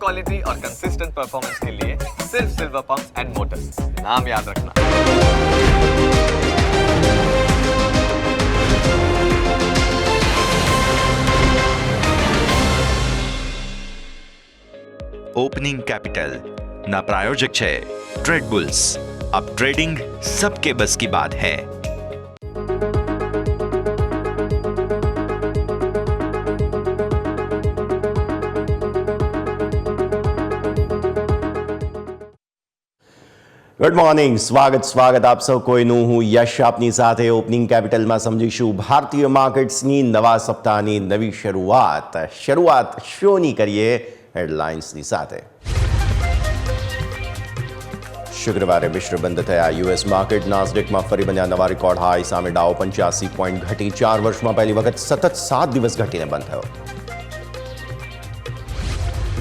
Quality और consistent performance के लिए सिर्फ सिल्वर पंप्स एंड मोटर्स, नाम याद रखना। ओपनिंग कैपिटल ना प्रायोजक છે ટ્રેડ બુલ્સ। अब ट्रेडिंग सबके बस की बात है। ગુડ મોર્નિંગ, સ્વાગત આપ સૌ કોઈનું। હું યશ આપની સાથે ઓપનિંગ કેપિટલમાં સમજીશું ભારતીય માર્કેટ્સની નવા સપ્તાહની નવી શરૂઆત શોની કરીએ હેડલાઇન્સની સાથે। શુક્રવારે મિશ્ર બંધ થયા યુએસ માર્કેટ। નાસ્ડેકમાં ફરી બન્યા નવા રેકોર્ડ હાઈ। સામે ડાઉ 85 પોઈન્ટ ઘટી 4 વર્ષમાં પહેલી વખત સતત 7 દિવસ ઘટીને બંધ થયો।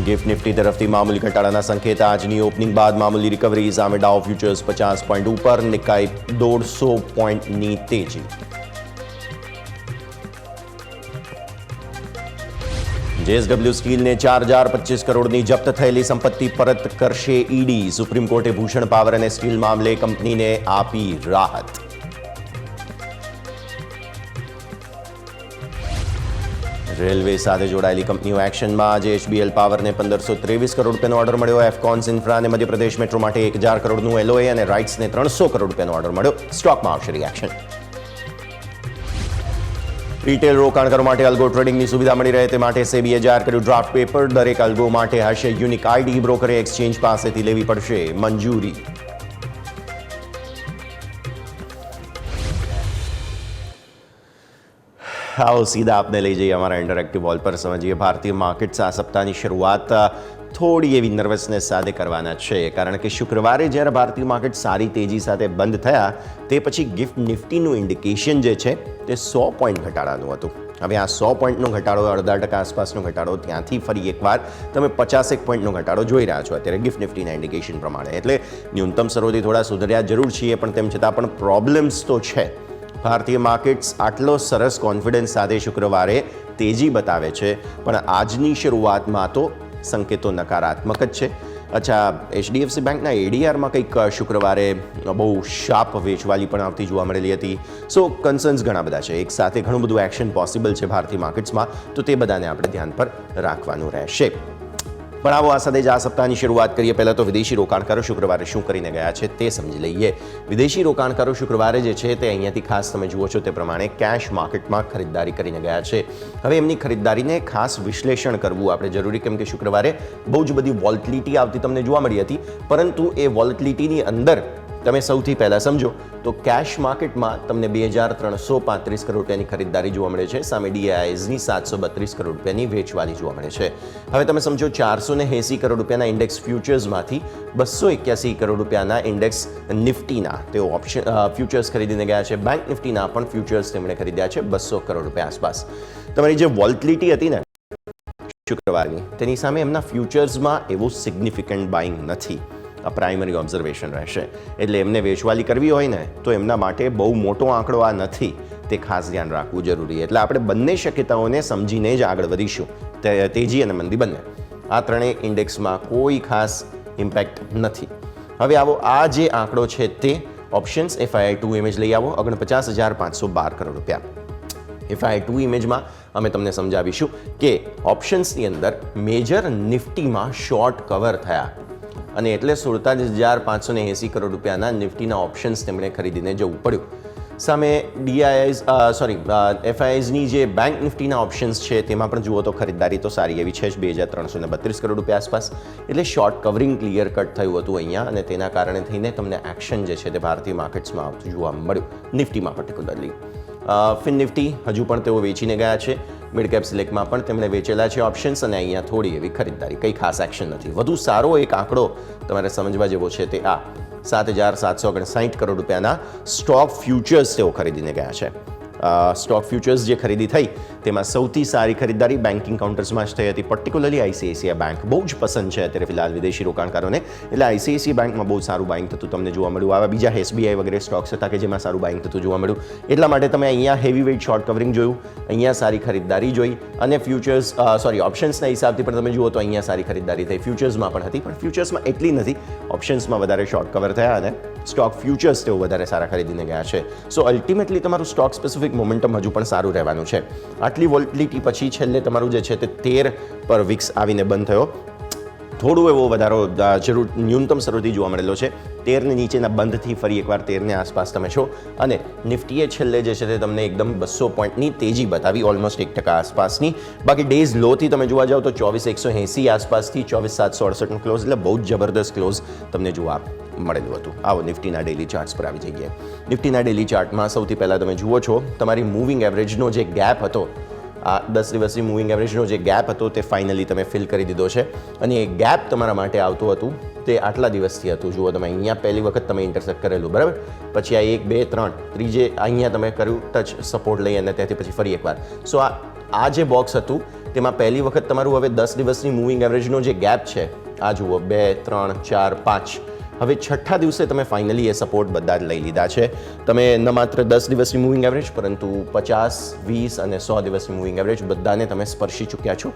ગિફ્ટ નિફ્ટી તરફથી મામૂલી ઘટાડાના સંકેત। આજની ઓપનિંગ બાદ મામૂલી રિકવરી। સામે ડાઉ ફ્યુચર્સ 50 પોઈન્ટ ઉપર, નિકાઈ 150 પોઈન્ટની તેજી। જેએસડબલ્યુ સ્ટીલને 4025 કરોડની જપ્ત થયેલી સંપત્તિ પરત કરશે ઈડી। સુપ્રીમ કોર્ટે ભૂષણ પાવર અને સ્ટીલ મામલે કંપનીને આપી રાહત। રેલવે સાથે જોડાયેલી કંપનીઓ એક્શનમાં। આજે એચબીએલ પાવરને 1523 કરોડ રૂપિયાનો ઓર્ડર મળ્યો। એફકોન્સ ઇન્ફ્રાને મધ્યપ્રદેશ મેટ્રો માટે 1000 કરોડનું એલઓએ અને રાઇટ્સને 300 કરોડ રૂપિયાનો ઓર્ડર મળ્યો। સ્ટોકમાં આવશે રિએક્શન। રિટેલ રોકાણકારો માટે અલ્ગો ટ્રેડિંગની સુવિધા મળી રહે તે માટે સેબીએ જાહેર કર્યું ડ્રાફ્ટ પેપર। દરેક અલ્ગો માટે હશે યુનિક આઈડી। બ્રોકરે એક્સચેન્જ પાસેથી લેવી પડશે મંજૂરી। आओ सीधा आपने ले जाइए हमारा इंटरेक्टिव वॉल पर। समझिए भारतीय मार्केट्स आ सप्ताहની શરૂઆત થોડી એવી નર્વસનેસ સાથે કરવાના છે, કારણ કે શુક્રવારે જ્યારે ભારતીય માર્કેટ સારી તેજી સાથે બંધ થયા તે પછી ગિફ્ટ નિફ્ટીનું ઇન્ડિકેશન જે છે તે 100 પોઈન્ટ ઘટાડાનું હતું। હવે આ 100 પોઈન્ટનો ઘટાડો, 0.5% આસપાસનો ઘટાડો, ત્યાંથી ફરી એકવાર તમે 51 પોઈન્ટનો ઘટાડો જોઈ રહ્યા છો અત્યારે ગિફ્ટ નિફ્ટીના ઇન્ડિકેશન પ્રમાણે। એટલે ન્યૂનતમ સ્તરોથી થોડા સુધર્યા જરૂર છીએ, પણ તેમ છતાં પણ પ્રોબ્લેમ્સ તો છે। ભારતીય માર્કેટ્સ આટલો સરસ કોન્ફિડન્સ સાથે શુક્રવારે તેજી બતાવે છે, પણ આજની શરૂઆતમાં તો સંકેતો નકારાત્મક જ છે। અચ્છા, એચડીએફસી બેંકના એડીઆરમાં કંઈક શુક્રવારે બહુ શાર્પ વેચવાલી પણ આવતી જોવા મળેલી હતી। સો કન્સર્ન્સ ઘણા બધા છે, એક સાથે ઘણું બધું એક્શન પોસિબલ છે ભારતીય માર્કેટ્સમાં, તો તે બધાને આપણે ધ્યાન પર રાખવાનું રહેશે। પણ આવો આ સાથે જ આ સપ્તાહની શરૂઆત કરીએ। પહેલાં તો વિદેશી રોકાણકારો શુક્રવારે શું કરીને ગયા છે તે સમજી લઈએ। વિદેશી રોકાણકારો શુક્રવારે જે છે તે અહીંયાથી ખાસ તમે જુઓ છો તે પ્રમાણે કેશ માર્કેટમાં ખરીદદારી કરીને ગયા છે। હવે એમની ખરીદદારીને ખાસ વિશ્લેષણ કરવું આપણે જરૂરી, કેમ કે શુક્રવારે બહુ જ બધી વોલેટિલિટી આવતી તમને જોવા મળી હતી, પરંતુ એ વોલેટિલિટીની અંદર તમે સૌથી પહેલાં સમજો તો કેશ માર્કેટમાં તમને 2335 કરોડ રૂપિયાની ખરીદદારી જોવા મળે છે। સામે ડીઆઈએસની 732 કરોડ રૂપિયાની વેચવાલી જોવા મળે છે। હવે તમે સમજો 480 કરોડ રૂપિયાના ઇન્ડેક્સ ફ્યુચર્સમાંથી 281 કરોડ રૂપિયાના ઇન્ડેક્સ નિફ્ટીના તેઓ ફ્યુચર્સ ખરીદીને ગયા છે। બેંક નિફ્ટીના પણ ફ્યુચર્સ તેમણે ખરીદ્યા છે 200 કરોડ રૂપિયા આસપાસ। તમારી જે વોલેટિલિટી હતી ને શુક્રવારની, તેની સામે એમના ફ્યુચર્સમાં એવું સિગ્નિફિકન્ટ બાઇંગ નથી। આ પ્રાઇમરી ઓબ્ઝર્વેશન રહેશે। એટલે એમને વેચવાલી કરવી હોય ને તો એમના માટે બહુ મોટો આંકડો આ નથી, તે ખાસ ધ્યાન રાખવું જરૂરી। એટલે આપણે બંને શક્યતાઓને સમજીને જ આગળ વધીશું, તેજી અને મંદી બંને। આ ત્રણેય ઇન્ડેક્સમાં કોઈ ખાસ ઇમ્પેક્ટ નથી। હવે આવો આ જે આંકડો છે તે ઓપ્શન્સ FII2 ઇમેજ લઈ આવો। 49,512 કરોડ રૂપિયા। FII2 ઇમેજમાં અમે તમને સમજાવીશું કે ઓપ્શન્સની અંદર મેજર નિફ્ટીમાં શોર્ટ કવર થયા અને એટલે 47,580 કરોડ રૂપિયાના નિફ્ટીના ઓપ્શન્સ તેમણે ખરીદીને જવું પડ્યું। સામે FIIsની જે બેંક નિફ્ટીના ઓપ્શન્સ છે તેમાં પણ જુઓ તો ખરીદદારી તો સારી એવી છે જ, 2332 કરોડ રૂપિયા આસપાસ। એટલે શોર્ટ કવરિંગ ક્લિયર કટ થયું હતું અહીંયા, અને તેના કારણે થઈને તમને એક્શન જે છે તે ભારતીય માર્કેટ્સમાં આવતું જોવા મળ્યું, નિફ્ટીમાં પર્ટિક્યુલરલી। ફિન નિફ્ટી હજુ પણ તેઓ વેચીને ગયા છે। મિડ કેપ સિલેક્ટમાં પણ તેમણે વેચેલા છે ઓપ્શન્સ, અને અહીંયા થોડી એવી ખરીદદારી, કંઈ ખાસ એક્શન નથી। વધુ સારો એક આંકડો તમારે સમજવા જેવો છે તે આ 7,759 કરોડ રૂપિયાના સ્ટોક ફ્યુચર્સ તેઓ ખરીદીને ગયા છે। સ્ટોક ફ્યુચર્સ જે ખરીદી થઈ તેમાં સૌથી સારી ખરીદારી બેન્કિંગ કાઉન્ટર્સમાં જ થઈ હતી. પર્ટિક્યુલરલી આઈસીઆઈસીઆઈ બેંક બહુ જ પસંદ છે અત્યારે ફિલહાલ વિદેશી રોકાણકારોને. એટલે આઈસીઆઈસીઆઈ બેંકમાં બહુ સારું બાઇંગ થતું તમને જોવા મળ્યું. આવા બીજા એસબીઆઈ વગેરે સ્ટોક્સ હતા કે જેમાં સારું બાઇંગ થતું જોવા મળ્યું. એટલા માટે તમે અહીંયા હેવી વેઇટ શોર્ટ કવરિંગ જોયું, અહીંયા સારી ખરીદારી જોઈ, અને ઓપ્શન્સના હિસાબથી પણ તમે જુઓ તો અહીંયા સારી ખરીદારી થઈ. ફ્યુચર્સમાં પણ હતી, પણ ફ્યુચર્સમાં એટલી નથી. ઓપ્શન્સમાં વધારે શોર્ટ કવર થયા અને સ્ટોક ફ્યુચર્સ તેઓ વધારે સારા ખરીદીને ગયા છે. સો અલ્ટિમેટલી તમારું સ્ટોક સ્પેસિફિક મોમેન્ટમ હજુ પણ સારું રહેવાનું છે. આટલી વોલેટિલિટી પછી છેલ્લે તમારું જે છે તે 13 પર વિક્સ આવીને બંધ થયો. થોડું એવો વધારો જરૂર ન્યૂનતમ સ્તરોથી જોવા મળેલો છે. 13 નીચેના બંધથી ફરી એકવાર 13 આસપાસ તમે છો, અને નિફ્ટીએ છેલ્લે જે છે તે તમને એકદમ 200 પોઈન્ટની તેજી બતાવી, ઓલમોસ્ટ 1% આસપાસની. બાકી ડેઝ લોથી તમે જોવા જાઓ તો 24,180 આસપાસથી 24,768નો ક્લોઝ, એટલે બહુ જ જબરદસ્ત ક્લોઝ તમને જોવા મળેલું હતું. આવો નિફ્ટીના ડેલી ચાર્ટ્સ પર આવી જઈએ. નિફ્ટીના ડેલી ચાર્ટમાં સૌથી પહેલાં તમે જુઓ છો તમારી મૂવિંગ એવરેજનો જે ગેપ હતો, આ 10 દિવસની મૂવિંગ એવરેજનો જે ગેપ હતો તે ફાઇનલી તમે ફિલ કરી દીધો છે. અને એ ગેપ તમારા માટે આવતું હતું તે આટલા દિવસથી હતું. જુઓ તમે અહીંયા પહેલી વખત તમે ઇન્ટરસેક્ટ કરેલું, બરાબર. પછી આ 1, 2, 3 ત્રીજે અહીંયા તમે કર્યું ટચ સપોર્ટ લઈ, અને ત્યાંથી પછી ફરી એકવાર. સો આ જે બોક્સ હતું તેમાં પહેલી વખત તમારું હવે 10 દિવસની મૂવિંગ એવરેજનો જે ગેપ છે, આ જુઓ 2, 3, 4, 5, હવે છઠ્ઠા દિવસે તમે ફાઇનલી એ સપોર્ટ બધા જ લઈ લીધા છે. તમે ન માત્ર 10 દિવસની મૂવિંગ એવરેજ, પરંતુ 50, 20 અને 100 દિવસની મૂવિંગ એવરેજ બધાને તમે સ્પર્શી ચૂક્યા છો.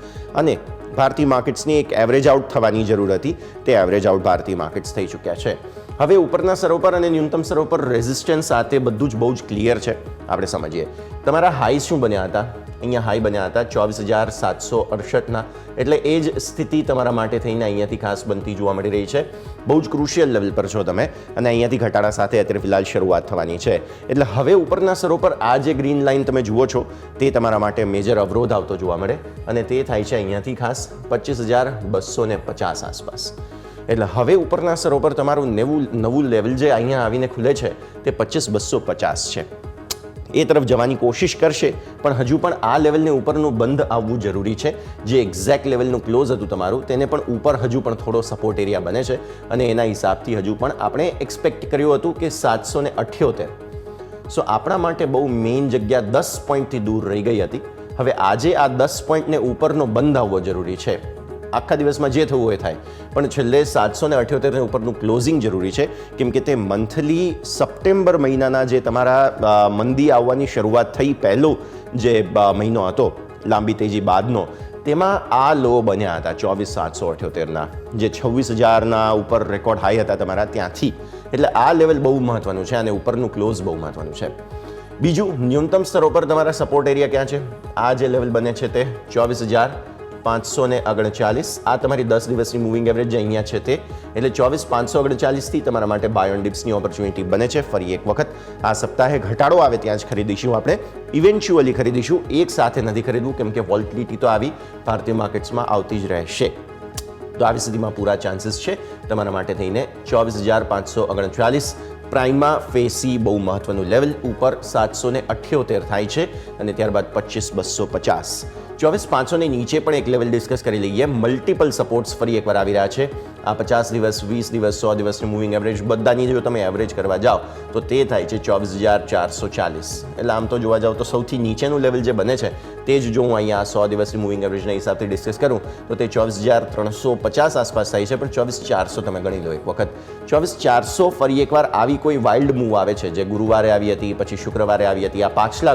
અને ભારતીય માર્કેટ્સની એક એવરેજ આઉટ થવાની જરૂર હતી, તે એવરેજ આઉટ ભારતીય માર્કેટ્સ થઈ ચૂક્યા છે. હવે ઉપરના સ્તરો પર અને ન્યૂનતમ સ્તરો પર રેઝિસ્ટન્સ સાથે બધું જ બહુ જ ક્લિયર છે. આપણે સમજીએ તમારા હાઈ શું બન્યા હતા. અહીંયા હાઈ બન્યા હતા 24,768ના, એટલે એ જ સ્થિતિ તમારા માટે થઈને અહીંયાથી ખાસ બનતી જોવા મળી રહી છે. બહુ જ ક્રુશિયલ લેવલ પર છો તમે, અને અહીંયાથી ઘટાડા સાથે અત્યારે ફિલહાલ શરૂઆત થવાની છે. એટલે હવે ઉપરના સ્તરો પર આ જે ગ્રીન લાઇન તમે જુઓ છો તે તમારા માટે મેજર અવરોધ આવતો જોવા મળે, અને તે થાય છે અહીંયાથી ખાસ 25,250 આસપાસ. એટલે હવે ઉપરના સ્તરો પર તમારું નવું લેવલ જે અહીંયા આવીને ખુલે છે તે 25,250 છે. એ તરફ જવાની કોશિશ કરશે, પણ હજુ પણ આ લેવલને ઉપરનું બંધ આવવું જરૂરી છે. જે એક્ઝેક્ટ લેવલનું ક્લોઝ હતું તમારું, તેને પણ ઉપર હજુ પણ થોડો સપોર્ટ એરિયા બને છે, અને એના હિસાબથી હજુ પણ આપણે એક્સપેક્ટ કર્યું હતું કે 778. સો આપણા માટે બહુ મેઇન જગ્યા 10 પોઈન્ટથી દૂર રહી ગઈ હતી. હવે આજે આ 10 પોઈન્ટને ઉપરનો બંધ આવવો જરૂરી છે. આખા દિવસમાં જે થવું હોય થાય, પણ છેલ્લે 778 ઉપરનું ક્લોઝિંગ જરૂરી છે. કેમ કે તે મંથલી સપ્ટેમ્બર મહિનાના જે તમારા મંદી આવવાની શરૂઆત થઈ પહેલો જે મહિનો હતો લાંબી તેજી બાદનો, તેમાં આ લો બન્યા હતા 24,778ના, જે 26,000ના ઉપર રેકોર્ડ હાઈ હતા તમારા ત્યાંથી. એટલે આ લેવલ બહુ મહત્વનું છે, અને ઉપરનું ક્લોઝ બહુ મહત્વનું છે. બીજું, ન્યૂનતમ સ્તરો પર તમારા સપોર્ટ એરિયા ક્યાં છે? આ જે લેવલ બને છે તે 24,539. આ તમારી 10 દિવસની મૂવિંગ એવરેજ જે અહીંયા છે તે, એટલે 24,539થી તમારા માટે બાય ઓન ડિપ્સની ઓપોર્ચ્યુનિટી બને છે. ફરી એક વખત આ સપ્તાહે ઘટાડો આવે ત્યાં જ ખરીદીશું આપણે, ઇવેન્ચ્યુઅલી ખરીદીશું, એક સાથે નથી ખરીદવું, કેમ કે વોલેટિલિટી તો આવી ભારતીય માર્કેટ્સમાં આવતી જ રહેશે. તો આવી સ્થિતિમાં પૂરા ચાન્સીસ છે તમારા માટે થઈને 24,539 પ્રાઇમમાં ફેસી બહુ મહત્વનું લેવલ, ઉપર 778 થાય છે, અને ત્યારબાદ 25,250. 24,500ની નીચે પણ એક લેવલ ડિસ્કસ કરી લઈએ. મલ્ટિપલ સપોર્ટ્સ ફરી એકવાર આવી રહ્યા છે. આ 50 દિવસ, 20 દિવસ, 100 દિવસની મૂવિંગ એવરેજ બધાની જો તમે એવરેજ કરવા જાઓ તો તે થાય છે 24,440. એટલે આમ તો જોવા જાઓ તો સૌથી નીચેનું લેવલ જે બને છે તે જ જો હું અહીંયા 100 દિવસની મૂવિંગ એવરેજના હિસાબથી ડિસ્કસ કરું તો તે 24,350 આસપાસ થાય છે. પણ 24,400 તમે ગણી લો એક વખત. 24,400 ફરી એકવાર આવી કોઈ વાઇલ્ડ મૂવ આવે છે જે ગુરુવારે આવી હતી, પછી શુક્રવારે આવી હતી, આ પાછલા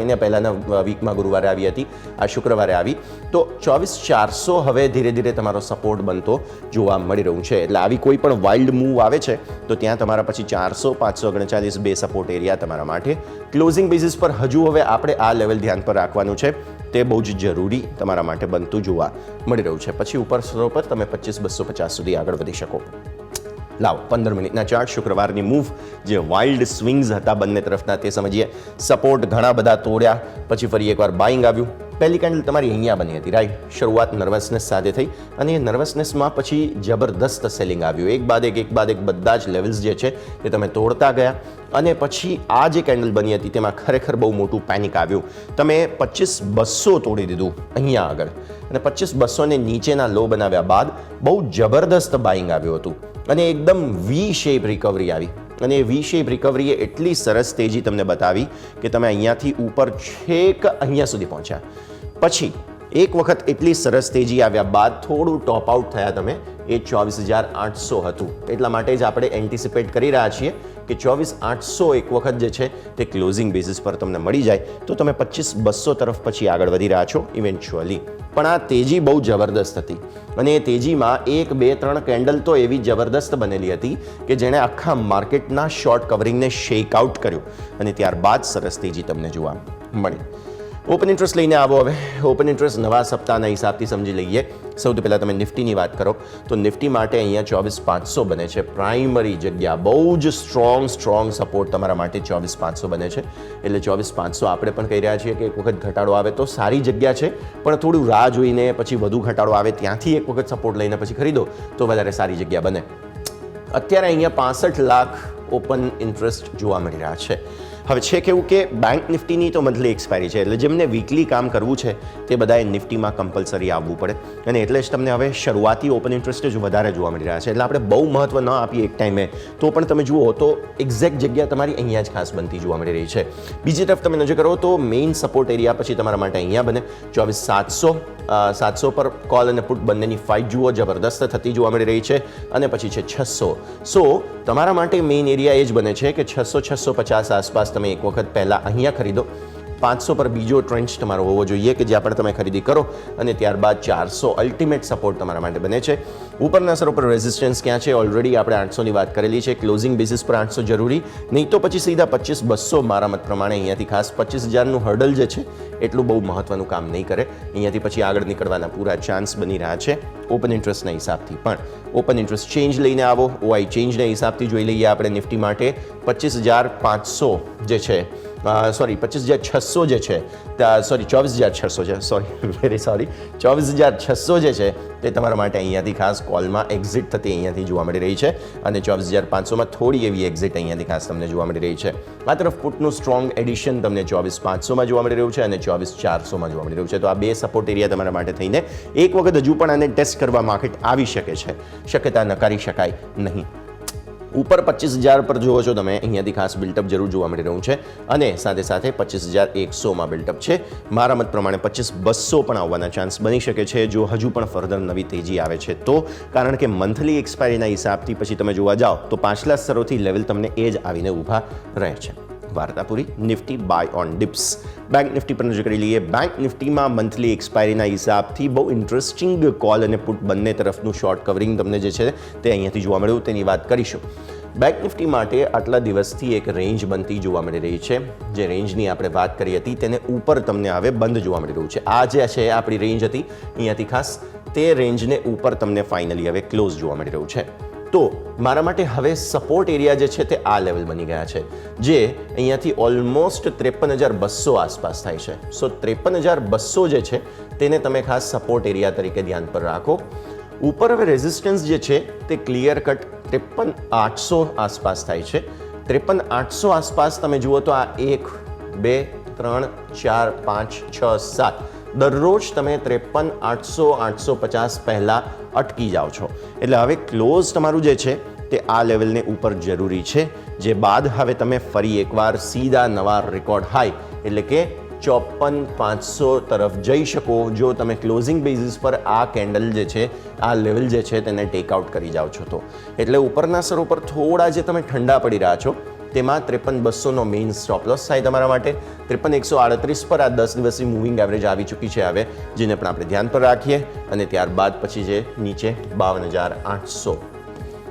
એને પહેલાના વીકમાં ગુરુવારે આવી હતી, આ શુક્રવારે આવી, તો 24,400 હવે ધીરે ધીરે તમારો સપોર્ટ બનતો જોવા મળી રહ્યું છે. એટલે આવી કોઈ પણ વાઇલ્ડ મૂવ આવે છે તો ત્યાં તમારા પછી 400, 539 બે સપોર્ટ એરિયા તમારા માટે. ક્લોઝિંગ બેઝિસ પર હજુ હવે આપણે આ લેવલ ધ્યાન પર રાખવાનું છે, તે બહુ જ જરૂરી તમારા માટે બનતું જોવા મળી રહ્યું છે. પછી ઉપર સ્તરો પર તમે 25,250 સુધી આગળ વધી શકો. લાવો 15 મિનિટના ચાર્ટ, શુક્રવારની મૂવ જે વાઇલ્ડ સ્વિંગ્સ હતા બંને તરફના તે સમજીએ. સપોર્ટ ઘણા બધા તોડ્યા, પછી ફરી એકવાર બાઇંગ આવ્યું. પહેલી કેન્ડલ તમારી અહીંયા બની હતી, રાઈટ. શરૂઆત નર્વસનેસ સાથે થઈ, અને એ નર્વસનેસમાં પછી જબરદસ્ત સેલિંગ આવ્યું. એક બાદ એક બધા જ લેવલ્સ જે છે તે તમે તોડતા ગયા, અને પછી આ જે કેન્ડલ બની હતી તેમાં ખરેખર બહુ મોટું પેનિક આવ્યું. તમે 25,200 તોડી દીધું અહીંયા આગળ, અને 25,200ને નીચેના લો બનાવ્યા બાદ બહુ જબરદસ્ત બાઇંગ આવ્યું હતું, અને એકદમ વી શેપ રિકવરી આવી. અને એ વી શેપ રિકવરીએ એટલી સરસ તેજી તમને બતાવી કે તમે અહીંયાથી ઉપર છેક અહીંયા સુધી પહોંચ્યા. પછી એક વખત એટલી સરસ તેજી આવ્યા બાદ થોડું ટોપ આઉટ થયા તમે, એ 24,800 હતું. એટલા માટે જ આપણે એન્ટિસિપેટ કરી રહ્યા છીએ કે 24,800 એક વખત જે છે તે ક્લોઝિંગ બેઝિસ પર તમને મળી જાય તો તમે 25,200 તરફ પછી આગળ વધી રહ્યા છો ઇવેન્ચ્યુઅલી. પણ આ તેજી બહુ જબરદસ્ત હતી અને એ તેજીમાં 1, 2, 3 કેન્ડલ તો એવી જબરદસ્ત બનેલી હતી કે જેણે આખા માર્કેટના શોર્ટ કવરિંગને શેક આઉટ કર્યું અને ત્યારબાદ સરસ તેજી તમને જોવા મળી. ઓપન ઇન્ટરેસ્ટ લઈને આવો. હવે ઓપન ઇન્ટરેસ્ટ નવા સપ્તાહના હિસાબથી સમજી લઈએ. સૌથી પહેલાં તમે નિફ્ટીની વાત કરો તો નિફ્ટી માટે અહીંયા 24,500 બને છે પ્રાઇમરી જગ્યા. બહુ જ સ્ટ્રોંગ સપોર્ટ તમારા માટે 24,500 બને છે. એટલે 24,500 આપણે પણ કહી રહ્યા છીએ કે એક વખત ઘટાડો આવે તો સારી જગ્યા છે, પણ થોડું રાહ જોઈને પછી વધુ ઘટાડો આવે ત્યાંથી એક વખત સપોર્ટ લઈને પછી ખરીદો તો વધારે સારી જગ્યા બને. અત્યારે અહીંયા 65 લાખ ઓપન ઇન્ટરેસ્ટ જોવા મળી રહ્યા છે. હવે છે કેવું કે બેંક નિફ્ટીની તો મંથલી એક્સપાયરી છે, એટલે જેમને વીકલી કામ કરવું છે તે બધાએ નિફ્ટીમાં કમ્પલસરી આવવું પડે અને એટલે જ તમને હવે શરૂઆતી ઓપન ઇન્ટરેસ્ટ જ વધારે જોવા મળી રહ્યા છે. એટલે આપણે બહુ મહત્વ ન આપીએ એક ટાઈમે તો પણ તમે જુઓ તો એક્ઝેક્ટ જગ્યા તમારી અહીંયા જ ખાસ બનતી જોવા મળી રહી છે. બીજી તરફ તમે નજર કરો તો મેઇન સપોર્ટ એરિયા પછી તમારા માટે અહીંયા બને 24,700 પર કોલ અને પુટ બંનેની ફાઇટ જુઓ જબરદસ્ત થતી જોવા મળી રહી છે અને પછી છે 600. સો તમારા માટે મેઇન એરિયા એ જ બને છે કે 600-650 આસપાસ તમે એક વખત પહેલાં અહીંયા ખરીદો. 500 પર બીજો ટ્રેન્ચ તમારો હોવો જોઈએ કે જ્યાં પણ તમે ખરીદી કરો અને ત્યારબાદ 400 અલ્ટિમેટ સપોર્ટ તમારા માટે બને છે. ઉપરના સ્તરો પર રેઝિસ્ટન્સ ક્યાં છે? ઓલરેડી આપણે 800ની વાત કરેલી છે. ક્લોઝિંગ બેઝિસ પર 800 જરૂરી, નહીં તો પછી સીધા 25,200 મારા મત પ્રમાણે અહીંયાથી ખાસ 25,000નું હર્ડલ જે છે એટલું બહુ મહત્વનું કામ નહીં કરે. અહીંયાથી પછી આગળ નીકળવાના પૂરા ચાન્સ બની રહ્યા છે ઓપન ઇન્ટરેસ્ટના હિસાબથી. પણ ઓપન ઇન્ટરેસ્ટ ચેન્જ લઈને આવો. ઓઆઈ ચેન્જના હિસાબથી જોઈ લઈએ આપણે નિફ્ટી માટે 25,500 જે છે 25,600 જે છે 24,600 છે વેરી સોરી 24,600 જે છે તે તમારા માટે અહીંયાથી ખાસ કોલમાં એક્ઝિટ થતી અહીંયાથી જોવા મળી રહી છે અને 24,500માં થોડી એવી એક્ઝિટ અહીંયાથી ખાસ તમને જોવા મળી રહી છે. આ તરફ પુટનું સ્ટ્રોંગ એડિશન તમને 24,500માં જોવા મળી રહ્યું છે અને 24,400માં જોવા મળી રહ્યું છે. તો આ બે સપોર્ટ એરિયા તમારા માટે થઈને એક વખત હજુ પણ આને ટેસ્ટ કરવા માર્કેટ આવી શકે છે, શક્યતા નકારી શકાય નહીં. ઉપર 25,000 પર જુઓ છો તમે અહીંયાથી ખાસ બિલ્ટઅપ જરૂર જોવા મળી રહ્યું છે અને સાથે સાથે 25,100માં બિલ્ટઅપ છે. મારા મત પ્રમાણે 25,200 પણ આવવાના ચાન્સ બની શકે છે જો હજુ પણ ફર્ધર નવી તેજી આવે છે તો, કારણ કે મંથલી એક્સપાયરીના હિસાબથી પછી તમે જોવા જાઓ તો પાછલા સ્તરોથી લેવલ તમને એ જ આવીને ઊભા રહે છે. વાર્તા પૂરી. Nifty buy on dips. Bank nifty પર નજર કરી લઈએ. બેંક નિફ્ટીમાં મંથલી એક્સપાયરીના હિસાબથી બહુ ઇન્ટરેસ્ટિંગ કોલ અને પુટ બંને તરફનું શોર્ટ કવરિંગ તમને જે છે તે અહીંયાથી જોવા મળ્યું તેની વાત કરીશું. બેંક નિફ્ટી માટે આટલા દિવસથી એક રેન્જ બનતી જોવા મળી રહી છે. જે રેન્જની આપણે વાત કરી હતી તેને ઉપર તમને હવે બંધ જોવા મળી રહ્યું છે. આ જે છે આપણી રેન્જ હતી અહીંયાથી ખાસ તે રેન્જને ઉપર તમને ફાઇનલી હવે ક્લોઝ જોવા મળી રહ્યું છે. તો મારા માટે હવે સપોર્ટ એરિયા જે છે તે આ લેવલ બની ગયા છે જે અહીંયાથી ઓલમોસ્ટ 53,200 આસપાસ થાય છે. સો 53,200 જે છે તેને તમે ખાસ સપોર્ટ એરિયા તરીકે ધ્યાન પર રાખો. ઉપર હવે રેઝિસ્ટન્સ જે છે તે ક્લિયર કટ 53,800 આસપાસ થાય છે. 53,800 આસપાસ તમે જુઓ તો આ 1, 2, 3, 4, 5, 6, 7 દરરોજ તમે 53,800, 850 પહેલાં અટકી જાઓ છો. એટલે હવે ક્લોઝ તમારું જે છે તે આ લેવલને ઉપર જરૂરી છે, જે બાદ હવે તમે ફરી એકવાર સીધા નવા રેકોર્ડ હાઈ એટલે કે 54,500 તરફ જઈ શકો જો તમે ક્લોઝિંગ બેઝિસ પર આ કેન્ડલ જે છે આ લેવલ જે છે તેને ટેકઆઉટ કરી જાઓ છો તો. એટલે ઉપરના સ્તરો પર થોડા જે તમે ઠંડા પડી રહ્યા છો તેમાં 53,200નો મેઇન સ્ટોપ લોસ થાય તમારા માટે. 53,138 પર આ 10 દિવસની મૂવિંગ એવરેજ આવી ચૂકી છે હવે, જેને પણ આપણે ધ્યાન પર રાખીએ અને ત્યારબાદ પછી જે નીચે 52,800.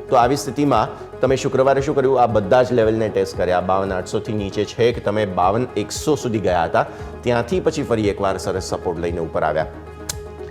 તો આવી સ્થિતિમાં તમે શુક્રવારે શું કર્યું? આ બધા જ લેવલને ટેસ્ટ કર્યા. 52,800થી નીચે છે કે તમે 52,100 સુધી ગયા હતા, ત્યાંથી પછી ફરી એકવાર સરસ સપોર્ટ લઈને ઉપર આવ્યા.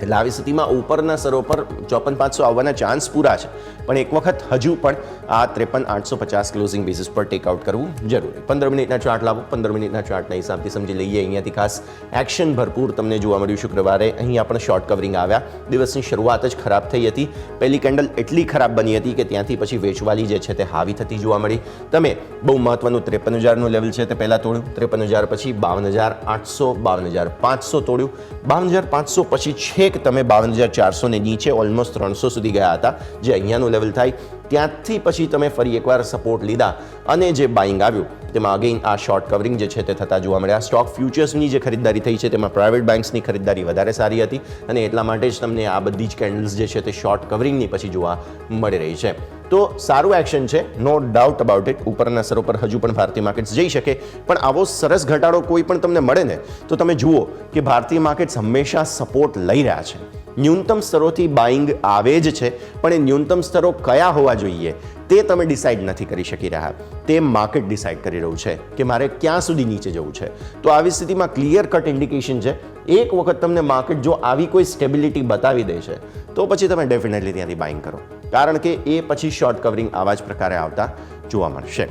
એટલે આવી સ્થિતિમાં ઉપરના સ્તરો પર 54,500 આવવાના ચાન્સ પૂરા છે, પણ એક વખત હજુ પણ આ 53,850 ક્લોઝિંગ બેઝિસ પર ટેકઆઉટ કરવું જરૂરી. 15 મિનિટના ચાર્ટ લાવો. 15 મિનિટના ચાર્ટના હિસાબથી સમજી લઈએ. અહીંયાથી ખાસ એક્શન ભરપૂર તમને જોવા મળ્યું શુક્રવારે. અહીં આપણે શોર્ટ કવરિંગ આવ્યા. દિવસની શરૂઆત જ ખરાબ થઈ હતી. પહેલી કેન્ડલ એટલી ખરાબ બની હતી કે ત્યાંથી પછી વેચવાલી જે છે તે હાવી થતી જોવા મળી. તમે બહુ મહત્વનું 53,000નું લેવલ છે તે પહેલાં તોડ્યું. 53,000 પછી 52,800, 52,500 તોડ્યું. 52,500 પછી છે છેક તમે 52,400 ને નીચે ઓલમોસ્ટ 300 સુધી ગયા હતા, જે અહીંયાનું લેવલ થાય. ત્યાંથી પછી તમે ફરી એકવાર સપોર્ટ લીધા અને જે બાઇંગ આવ્યું તેમાં અગેઇન આ શોર્ટ કવરિંગ જે છે તે થતા જોવા મળ્યા. સ્ટોક ફ્યુચર્સની જે ખરીદદારી થઈ છે તેમાં પ્રાઇવેટ બેન્ક્સની ખરીદદારી વધારે સારી હતી અને એટલા માટે જ તમને આ બધી જ કેન્ડલ્સ જે છે તે શોર્ટ કવરિંગની પછી જોવા મળી રહી છે. તો સારું એક્શન છે, નો ડાઉટ અબાઉટ ઇટ. ઉપરના સ્તરો પર હજુ પણ ભારતીય માર્કેટ્સ જઈ શકે, પણ આવો સરસ ઘટાડો કોઈ પણ તમને મળે ને તો તમે જુઓ કે ભારતીય માર્કેટ્સ હંમેશા સપોર્ટ લઈ રહ્યા છે. ન્યૂનતમ સ્તરોથી બાઇંગ આવે જ છે, પણ એ ન્યૂનતમ સ્તરો કયા હોવા જોઈએ તે તમે ડિસાઇડ નથી કરી શકી રહ્યા. તે માર્કેટ ડિસાઇડ કરી રહ્યું છે કે મારે ક્યાં સુધી નીચે જવું છે. તો આવી સ્થિતિમાં ક્લિયર કટ ઇન્ડિકેશન છે. એક વખત તમને માર્કેટ જો આવી કોઈ સ્ટેબિલિટી બતાવી દે છે તો પછી તમે ડેફિનેટલી ત્યાંથી બાઇંગ કરો, કારણ કે એ પછી શોર્ટ કવરિંગ આવા જ પ્રકારે આવતા જોવા મળશે.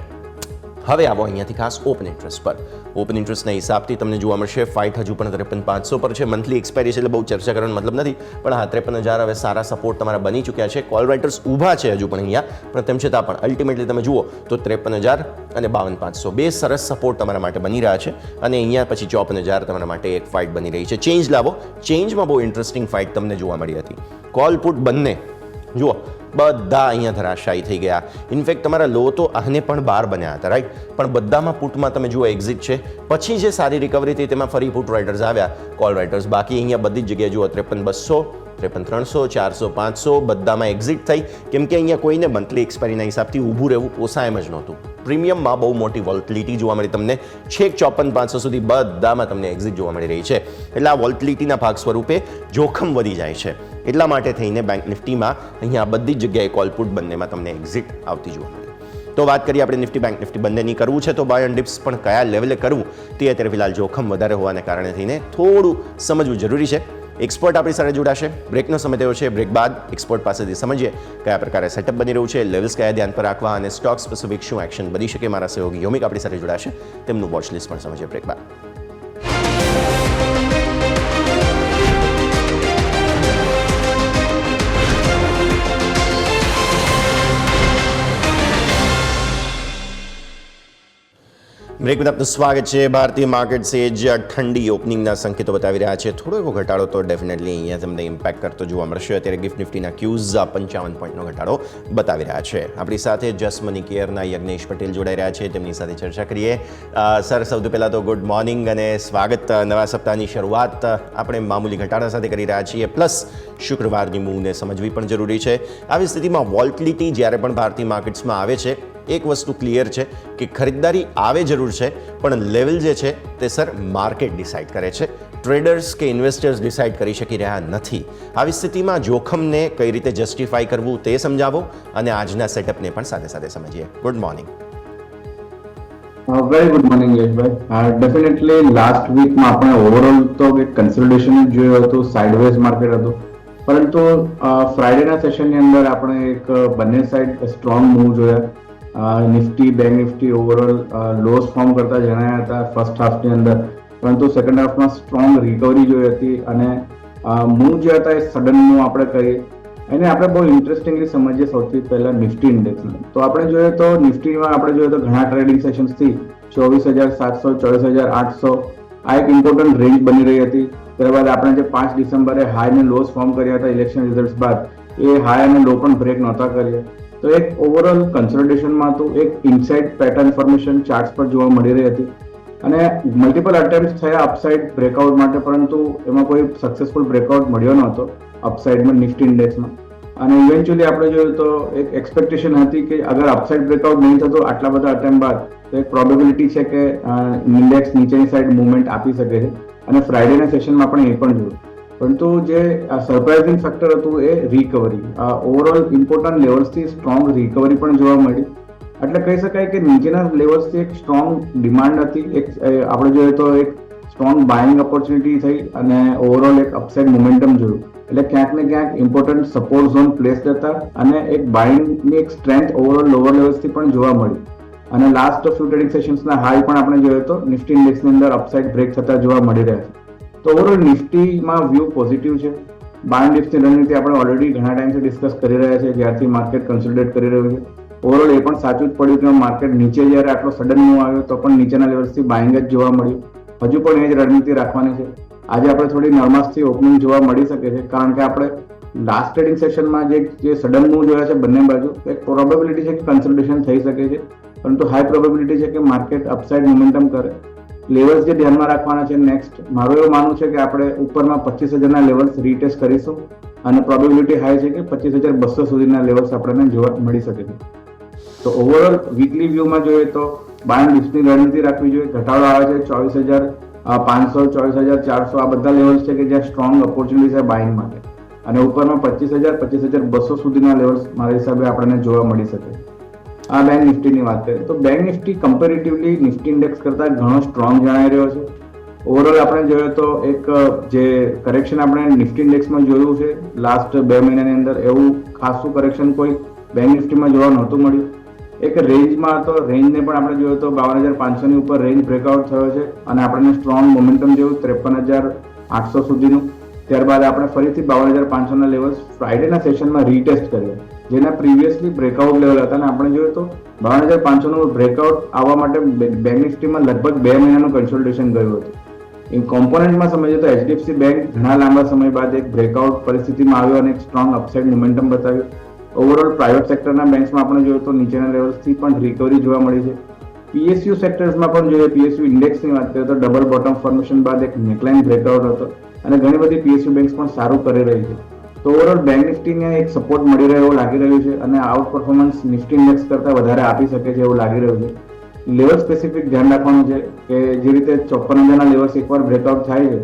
હવે આવો અહીંયાથી ખાસ ઓપન ઇન્ટરેસ્ટ પર. ઓપન ઇન્ટરેસ્ટના હિસાબથી તમને જોવા મળશે ફાઇટ હજુ પણ 53,500 પર છે. મંથલી એક્સપાયરી છે એટલે બહુ ચર્ચા કરવાનો મતલબ નથી, પણ હા 53,000 હવે સારા સપોર્ટ તમારા બની ચૂક્યા છે. કોલ રાઇટર્સ ઊભા છે હજુ પણ અહીંયા, પણ તેમ છતાં પણ અલ્ટિમેટલી તમે જુઓ તો 53,000 અને 52,500 બે સરસ સપોર્ટ તમારા માટે બની રહ્યા છે અને અહીંયા પછી 54,000 તમારા માટે એક ફાઇટ બની રહી છે. ચેન્જ લાવો, ચેન્જમાં બહુ ઇન્ટરેસ્ટિંગ ફાઇટ તમને જોવા મળી હતી. કોલ પુટ બંને જુઓ બધા અહીંયા ધરાશાયી થઈ ગયા. ઇનફેક્ટ તમારા લો તો આને પણ 12 બન્યા હતા, રાઈટ? પણ બધામાં પુટમાં તમે જુઓ એક્ઝિટ છે. પછી જે સારી રિકવરી થઈ તેમાં ફરી પુટ રાઇટર્સ આવ્યા, કોલ રાઇટર્સ. બાકી અહીંયા બધી જ જગ્યાએ જુઓ 53,200, 53,300, 400, 500 બધામાં એક્ઝિટ થઈ, કેમ કે અહીંયા કોઈને મંથલી એક્સપાયરીના હિસાબથી ઊભું રહેવું પોસાય એમ જ નહોતું. પ્રીમિયમમાં બહુ મોટી વોલ્ટિલિટી જોવા મળી તમને, છેક 54,500 સુધી બધામાં તમને એક્ઝિટ જોવા મળી રહી છે. એટલે આ વોલ્ટિલિટીના ભાગ સ્વરૂપે જોખમ વધી જાય છે. એટલા માટે થઈને બેંક નિફ્ટીમાં અહીંયા બધી જ જગ્યાએ કોલપુટ બંનેમાં તમને એક્ઝિટ આવતી જોવા મળી. તો વાત કરીએ આપણે નિફ્ટી બેંક નિફ્ટી બંનેની કરવું છે તો બાય ઓન ડિપ્સ, પણ કયા લેવલે કરવું તે અત્યારે ફિલહાલ જોખમ વધારે હોવાને કારણે થઈને થોડું સમજવું જરૂરી છે. એક્સપર્ટ આપણી સાથે જોડાશે. બ્રેકનો સમય થયો છે. બ્રેક બાદ એક્સપર્ટ પાસેથી સમજીએ કયા પ્રકારે સેટઅપ બની રહ્યું છે, લેવલ્સ કયા ધ્યાન પર રાખવા અને સ્ટોક સ્પેસિફિક શું એક્શન બની શકે. મારા સહયોગી યોમિક આપણી સાથે જોડાશે, તેમનું વોચ લિસ્ટ પણ સમજીએ બ્રેક બાદ. બ્રેક બાદ આપનું સ્વાગત છે. ભારતીય માર્કેટ્સ એ જ ઠંડી ઓપનિંગના સંકેતો બતાવી રહ્યા છે. થોડો એવો ઘટાડો તો ડેફિનેટલી અહીંયા તમને ઇમ્પેક્ટ કરતો જોવા મળશે. અત્યારે ગિફ્ટ નિફ્ટીના ક્યુઝ 55 પોઈન્ટનો ઘટાડો બતાવી રહ્યા છે. આપણી સાથે જસ્ટ મની કેરના યજ્ઞેશ પટેલ જોડાઈ રહ્યા છે, તેમની સાથે ચર્ચા કરીએ. સર, સૌથી પહેલાં તો ગુડ મોર્નિંગ અને સ્વાગત. નવા સપ્તાહની શરૂઆત આપણે મામૂલી ઘટાડા સાથે કરી રહ્યા છીએ, પ્લસ શુક્રવારની મૂવને સમજવી પણ જરૂરી છે. આવી સ્થિતિમાં વોલ્ટિલિટી જ્યારે પણ ભારતીય માર્કેટ્સમાં આવે છે, એક વસ્તુ ક્લિયર છે કે ખરીદદારી આવે જરૂર છે, પણ લેવલ જે છે તે સર માર્કેટ ડિસાઇડ કરે છે. ટ્રેડર્સ કે ઇન્વેસ્ટર્સ ડિસાઇડ કરી શકી રહ્યા નથી. આવી સ્થિતિમાં જોખમને કઈ રીતે જસ્ટિફાઈ કરવું તે સમજાવો અને આજના સેટઅપને પણ સાથે સાથે સમજીએ. Good morning. Very good morning યશભાઈ. ડેફિનેટલી લાસ્ટ વીકમાં આપણે ઓવરઓલ તો એક કન્સોલિડેશન જોયું હતું, સાઇડવેઝ માર્કેટ હતું, પરંતુ ફ્રાઇડેના સેશનની અંદર આપણે એક બંને સાઇડ સ્ટ્રોંગ મૂવ જોયા. Nifty bank Nifty overall loss form કરતા જણાયા હતા ફર્સ્ટ હાફની અંદર, પરંતુ સેકન્ડ હાફમાં સ્ટ્રોંગ રિકવરી જોઈ હતી અને મૂવ જે હતા એ સડન મૂવ આપણે કરીએ. એને આપણે બહુ ઇન્ટરેસ્ટિંગલી સમજીએ. સૌથી પહેલા નિફ્ટી ઇન્ડેક્સને તો આપણે જોઈએ તો નિફ્ટીમાં આપણે જોઈએ તો ઘણા ટ્રેડિંગ સેશન્સથી 24,700, 24,800 આ એક ઇમ્પોર્ટન્ટ રેન્જ બની રહી હતી. ત્યારબાદ આપણે જે 5 ડિસેમ્બરે હાઈ અને લોસ ફોર્મ કર્યા હતા ઇલેક્શન રિઝલ્ટ બાદ, એ હાઈ અને લો પણ બ્રેક નહોતા કર્યા. તો એક ઓવરઓલ કન્સોલિડેશનમાં તો એક ઇનસાઇડ પેટર્ન ફોર્મેશન ચાર્ટ્સ પર જોવા મળી રહી હતી અને મલ્ટિપલ અટેમ્પ્ટ થયા અપસાઇડ બ્રેકઆઉટ માટે, પરંતુ એમાં કોઈ સક્સેસફુલ બ્રેકઆઉટ મળ્યો નહોતો અપસાઇડમાં નિફ્ટી ઇન્ડેક્સમાં. અને ઇવેન્ચ્યુઅલી આપણે જોયું તો એક એક્સપેક્ટેશન હતી કે અગર અપસાઇડ બ્રેકઆઉટ નહીં થતો આટલા બધા અટેમ્પ્ટ બાદ, તો એક પ્રોબેબિલિટી છે કે ઇન્ડેક્સ નીચેની સાઈડ મુવમેન્ટ આપી શકે છે. અને ફ્રાઇડેના સેશનમાં આપણે એ પણ જોયું, પરંતુ જે સરપ્રાઇઝિંગ ફેક્ટર હતું એ રિકવરી. ઓવરઓલ ઇમ્પોર્ટન્ટ લેવલ્સથી સ્ટ્રોંગ રિકવરી પણ જોવા મળી. એટલે કહી શકાય કે નીચેના લેવલ્સથી એક સ્ટ્રોંગ ડિમાન્ડ હતી, એક આપણે જોઈએ તો એક સ્ટ્રોંગ બાઇંગ ઓપોર્ચ્યુનિટી થઈ અને ઓવરઓલ એક અપસાઇડ મોમેન્ટમ જોયું. એટલે ક્યાંક ને ક્યાંક ઇમ્પોર્ટન્ટ સપોર્ટ ઝોન પ્લેસ થતા અને એક બાઇંગની એક સ્ટ્રેન્થ ઓવરઓલ લોઅર લેવલ્સથી પણ જોવા મળી. અને લાસ્ટ ફ્યુ ટ્રેડિંગ સેશન્સના હાઈ પણ આપણે જોઈએ તો નિફ્ટી ઇન્ડેક્સની અંદર અપસાઇડ બ્રેક થતા જોવા મળી રહ્યા છે. તો ઓવરઓલ નિફ્ટીમાં વ્યૂ પોઝિટિવ છે. બાય નિફ્ટી રણનીતિ આપણે ઓલરેડી ઘણા ટાઈમથી ડિસ્કસ કરી રહ્યા છે, જ્યારથી માર્કેટ કન્સોલિડેટ કરી રહ્યું છે. ઓવરઓલ એ પણ સાચું જ પડ્યું કે માર્કેટ નીચે જ્યારે આટલો સડન મૂવ આવ્યો તો પણ નીચેના લેવલ્સથી બાઇંગ જ જોવા મળ્યું. હજુ પણ એ જ રણનીતિ રાખવાની છે. આજે આપણે થોડી નર્મસથી ઓપનિંગ જોવા મળી શકે છે, કારણ કે આપણે લાસ્ટ ટ્રેડિંગ સેશનમાં જે સડન મૂવ જોયા છે બંને બાજુ, એક પ્રોબેબિલિટી છે કે કન્સોલિડેશન થઈ શકે છે, પરંતુ હાઈ પ્રોબેબિલિટી છે કે માર્કેટ અપસાઇડ મોમેન્ટમ કરે. લેવલ્સ જે ધ્યાનમાં રાખવાના છે નેક્સ્ટ, મારું એવું માનવું છે કે આપણે ઉપરમાં 25,000ના લેવલ્સ રીટેસ્ટ કરીશું અને પ્રોબેબિલિટી હાઈ છે કે 25,200 સુધીના લેવલ્સ આપણને જોવા મળી શકે છે. તો ઓવરઓલ વીકલી વ્યૂમાં જોઈએ તો બાય એન્ડ ડિપ્સની રણનીતિ રાખવી જોઈએ. ઘટાડો આવે છે 24,500, 24,400 આ બધા લેવલ્સ છે કે જ્યાં સ્ટ્રોંગ ઓપોર્ચ્યુનિટી છે બાઇંગ માટે, અને ઉપરમાં 25,000, 25,200 સુધીના લેવલ્સ મારા હિસાબે આપણને જોવા મળી શકે. આ બેંક નિફ્ટીની વાત કરીએ તો bank Nifty comparatively Nifty index કરતાં ઘણો સ્ટ્રોંગ જણાઈ રહ્યો છે. ઓવરઓલ આપણે જોઈએ તો એક જે કરેક્શન આપણે નિફ્ટી ઇન્ડેક્સમાં જોયું છે લાસ્ટ 2 મહિનાની અંદર, એવું ખાસું કરેક્શન કોઈ બેંક નિફ્ટીમાં જોવા નહોતું મળ્યું. એક રેન્જમાં હતો, રેન્જને પણ આપણે જોયું તો 52,500ની ઉપર રેન્જ બ્રેકઆઉટ થયો છે અને આપણને સ્ટ્રોંગ મોમેન્ટમ જેવું 53,800 સુધીનું. ત્યારબાદ આપણે ફરીથી 52,500ના લેવલ્સ ફ્રાઇડેના સેશનમાં રીટેસ્ટ કર્યા, જેના પ્રીવિયસલી બ્રેકઆઉટ લેવલ હતા, અને આપણે જોયું તો 52,500નું બ્રેકઆઉટ આવવા માટે બેંક નિફ્ટીમાં લગભગ 2 મહિનાનું કન્સોલિડેશન ગયું હતું. એ કોમ્પોનન્ટમાં સમજીએ તો HDFC બેંક ઘણા લાંબા સમય બાદ એક બ્રેકઆઉટ પરિસ્થિતિમાં આવ્યો અને એક સ્ટ્રોંગ અપસાઇડ મોમેન્ટમ બતાવ્યું. ઓવરઓલ પ્રાઇવેટ સેક્ટરના બેંક્સમાં આપણે જોયું તો નીચેના લેવલ્સથી પણ રિકવરી જોવા મળી છે. PSU સેક્ટર્સમાં પણ જોઈએ, PSU ઇન્ડેક્સની વાત કરીએ તો ડબલ બોટમ ફોર્મેશન બાદ એક નેકલાઇન બ્રેકઆઉટ હતો અને ઘણી બધી PSU બેંક્સ પણ સારું કરી રહી છે. તો ઓવરઓલ બેંક નિફ્ટીને એક સપોર્ટ મળી રહ્યો એવું લાગી રહ્યું છે અને આઉટ પરફોર્મન્સ નિફ્ટી ઇન્ડેક્સ કરતાં વધારે આપી શકે છે એવું લાગી રહ્યું છે. લેવલ સ્પેસિફિક ધ્યાન રાખવાનું છે કે જે રીતે 54,000ના લેવલ્સ એકવાર બ્રેકઆઉટ થાય છે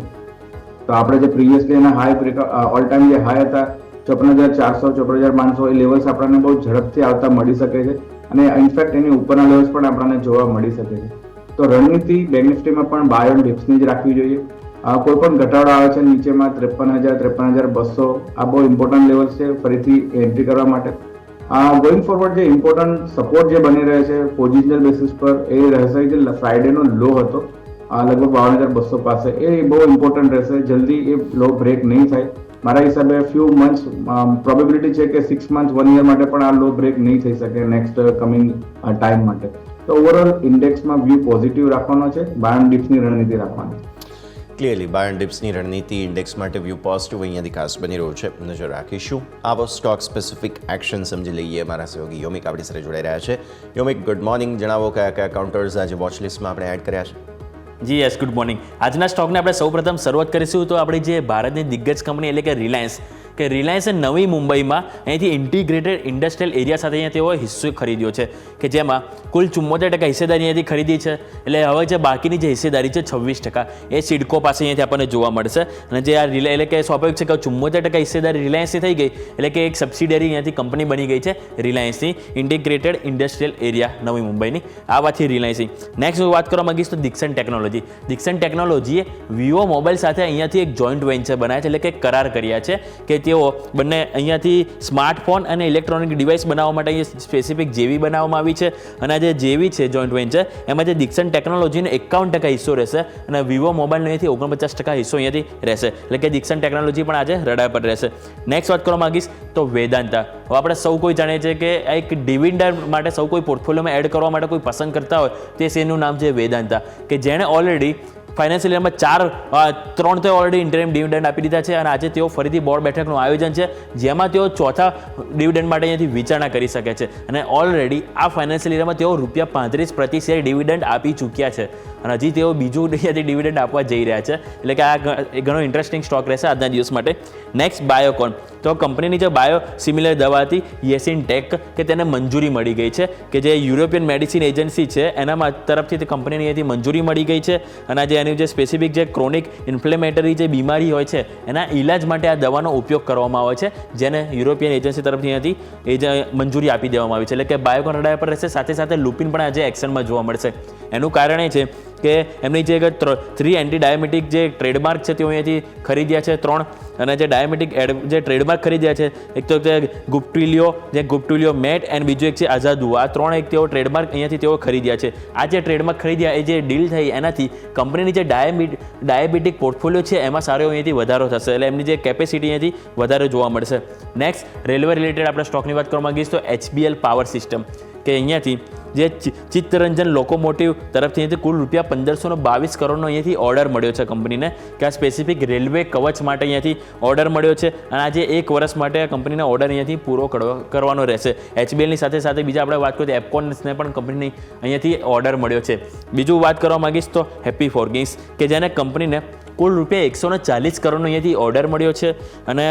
તો આપણે જે પ્રીવિયસલી એના હાઈ બ્રેકઆઉટ ઓલ ટાઈમ જે હાઈ હતા 54,400, 54,500 એ લેવલ્સ આપણને બહુ ઝડપથી આવતા મળી શકે છે અને ઇનફેક્ટ એની ઉપરના લેવલ્સ પણ આપણને જોવા મળી શકે છે. તો રણનીતિ બેંક નિફ્ટીમાં પણ બાય ઓન ડિપ્સની જ રાખવી જોઈએ. કોઈ પણ ઘટાડો આવે છે નીચેમાં 53,000, 53,200 આ બહુ ઇમ્પોર્ટન્ટ લેવલ્સ છે ફરીથી એન્ટ્રી કરવા માટે. ગોઈંગ ફોરવર્ડ જે ઇમ્પોર્ટન્ટ સપોર્ટ જે બની રહે છે પોઝિશનલ બેસિસ પર એ રહેશે જે ફ્રાઇડેનો લો હતો લગભગ 52,200 પાસે, એ બહુ ઇમ્પોર્ટન્ટ રહેશે. જલ્દી એ લો બ્રેક નહીં થાય. મારા હિસાબે ફ્યુ મંથ્સ પ્રોબેબિલિટી છે કે 6 મંથ 1 યર માટે પણ આ લો બ્રેક નહીં થઈ શકે નેક્સ્ટ કમિંગ ટાઈમ માટે. તો ઓવરઓલ ઇન્ડેક્સમાં વ્યૂ પોઝિટિવ રાખવાનો છે, બાય એન્ડ ડિપ્સની રણનીતિ રાખવાની. ક્લિયરલી બાય એન્ડ ડિપ્સની રણનીતિ ઇન્ડેક્સ માટે વ્યૂ પોઝિટિવ અહીંયાથી ખાસ બની રહ્યું છે, નજર રાખીશું. આવો સ્ટોક સ્પેસિફિક એક્શન સમજી લઈએ. મારા સહયોગી યોમિક આપણી સાથે જોડાઈ રહ્યા છે. યોમિક, ગુડ મોર્નિંગ. જણાવો કયા કયા કાઉન્ટર્સ આજે વોચ લિસ્ટમાં આપણે એડ કર્યા છે? જી યસ, ગુડ મોર્નિંગ. આજના સ્ટોકને આપણે સૌપ્રથમ શરૂઆત કરીશું તો આપણી જે ભારતની દિગ્ગજ કંપની એટલે કે રિલાયન્સે નવી મુંબઈમાં અહીંથી ઇન્ટિગ્રેટેડ ઇન્ડસ્ટ્રીયલ એરિયા સાથે અહીંયા તેઓએ હિસ્સો ખરીદ્યો છે કે જેમાં કુલ 74% હિસ્સેદારી અહીંયાથી ખરીદી છે. એટલે હવે જે બાકીની જે હિસ્સેદારી છે 26% એ સિડકો પાસે અહીંયાથી આપણને જોવા મળશે. અને જે આ એટલે કે સ્વાભાવિક છે કે 74% હિસ્સેદારી રિલાયન્સની થઈ ગઈ એટલે કે એક સબસિડિયરી અહીંયાથી કંપની બની ગઈ છે રિલાયન્સની ઇન્ટિગ્રેટેડ ઇન્ડસ્ટ્રીયલ એરિયા નવી મુંબઈની. આ વાતથી રિલાયન્સની. નેક્સ્ટ હું વાત કરવા માંગીશ તો દિક્સન ટેકનોલોજીએ વિવો મોબાઈલ સાથે અહીંયાથી એક જોઈન્ટ વેન્ચર બનાવ્યા છે, એટલે કે કરાર કર્યા છે કે તેઓ બંને અહીંયાથી સ્માર્ટફોન અને ઇલેક્ટ્રોનિક ડિવાઇસ બનાવવા માટે અહીંયા સ્પેસિફિક જેવી બનાવવામાં આવી છે. અને આ જે જેવી છે જોઈન્ટ વેન્ચર એમાં જે દિક્સન ટેકનોલોજીનો 51% હિસ્સો રહેશે અને વિવો મોબાઈલનો અહીંયાથી 49% હિસ્સો અહીંયાથી રહેશે. એટલે કે દિક્સન ટેકનોલોજી પણ આજે રડાર પર રહેશે. નેક્સ્ટ વાત કરવા માંગીશ તો વેદાંતા. હવે આપણે સૌ કોઈ જાણીએ છીએ કે એક ડિવિડન્ડ માટે સૌ કોઈ પોર્ટફોલિયોમાં એડ કરવા માટે કોઈ પસંદ કરતા હોય તે શેરનું નામ છે વેદાંતા, કે જેણે ઓલરેડી ફાઇનાન્શિયલ યરમાં 3 તો ઓલરેડી ઇન્ટરિમ ડિવિડન્ડ આપી દીધા છે અને આજે તેઓ ફરીથી બોર્ડ બેઠકનું આયોજન છે જેમાં તેઓ ચોથા ડિવિડન્ડ માટે અહીંયાથી વિચારણા કરી શકે છે. અને ઓલરેડી આ ફાઇનાન્શિયલ યરમાં તેઓ ₹35 પ્રતિ શેર ડિવિડન્ડ આપી ચૂક્યા છે અને હજી તેઓ બીજું અહીંયાથી ડિવિડન્ડ આપવા જઈ રહ્યા છે. એટલે કે આ ઘણો ઇન્ટરેસ્ટિંગ સ્ટોક રહેશે આજના દિવસ માટે. નેક્સ્ટ બાયોકોન. તો કંપનીની જે બાયો સિમિલર દવા હતી યેસિનટેક કે તેને મંજૂરી મળી ગઈ છે કે જે યુરોપિયન મેડિસિન એજન્સી છે એના તરફથી તે કંપનીને અહીંયાથી મંજૂરી મળી ગઈ છે. અને જે એની જે સ્પેસિફિક જે ક્રોનિક ઇન્ફ્લેમેટરી જે બીમારી હોય છે એના ઇલાજ માટે આ દવાનો ઉપયોગ કરવામાં આવે છે જેને યુરોપિયન એજન્સી તરફથી અહીંયાથી મંજૂરી આપી દેવામાં આવી છે. એટલે કે બાયોકોન રડાર પર રહેશે. સાથે સાથે લુપિન પણ આજે એક્શનમાં જોવા મળશે. એનું કારણ એ છે કે એમની જે 3 એન્ટી ડાયાબિટીક જે ટ્રેડમાર્ક છે તેઓ અહીંયાથી ખરીદ્યા છે 3. અને જે ડાયાબિટીક જે ટ્રેડમાર્ક ખરીદ્યા છે એક તો ગુપ્ટુલિયો મેટ એન્ડ બીજું એક છે આઝાદુ. આ 3 એક તેઓ ટ્રેડમાર્ક અહીંયાથી તેઓ ખરીદ્યા છે. આ જે ટ્રેડમાર્ક ખરીદ્યા એ જે ડીલ થઈ એનાથી કંપનીની જે ડાયાબિટીક પોર્ટફોલિયો છે એમાં સારો અહીંયાથી વધારો થશે. એટલે એમની જે કેપેસિટી અહીંયાથી વધારે જોવા મળશે. નેક્સ્ટ રેલવે રિલેટેડ આપણે સ્ટોકની વાત કરવા માંગીશ તો HBL પાવર સિસ્ટમ, કે અહીંયાથી જે ચિત્તરંજન લોકોમોટિવ તરફથી અહીંયાથી કુલ રૂપિયા 1522 કરોડનો અહીંયાથી ઓર્ડર મળ્યો છે કંપનીને, કે આ સ્પેસિફિક રેલવે કવચ માટે અહીંયાથી ઓર્ડર મળ્યો છે. અને આજે 1 વર્ષ માટે આ કંપનીનો ઓર્ડર અહીંયાથી પૂરો કરવાનો રહેશે. HBLની સાથે સાથે બીજા આપણે વાત કરીએ તો એપકોન્સને પણ કંપની અહીંયાથી ઓર્ડર મળ્યો છે. બીજું વાત કરવા માંગીશ તો હેપી ફોર્ગિંગ્સ, કે જેને કંપનીને કુલ રૂપિયા 140 કરોડનો અહીંયાથી ઓર્ડર મળ્યો છે. અને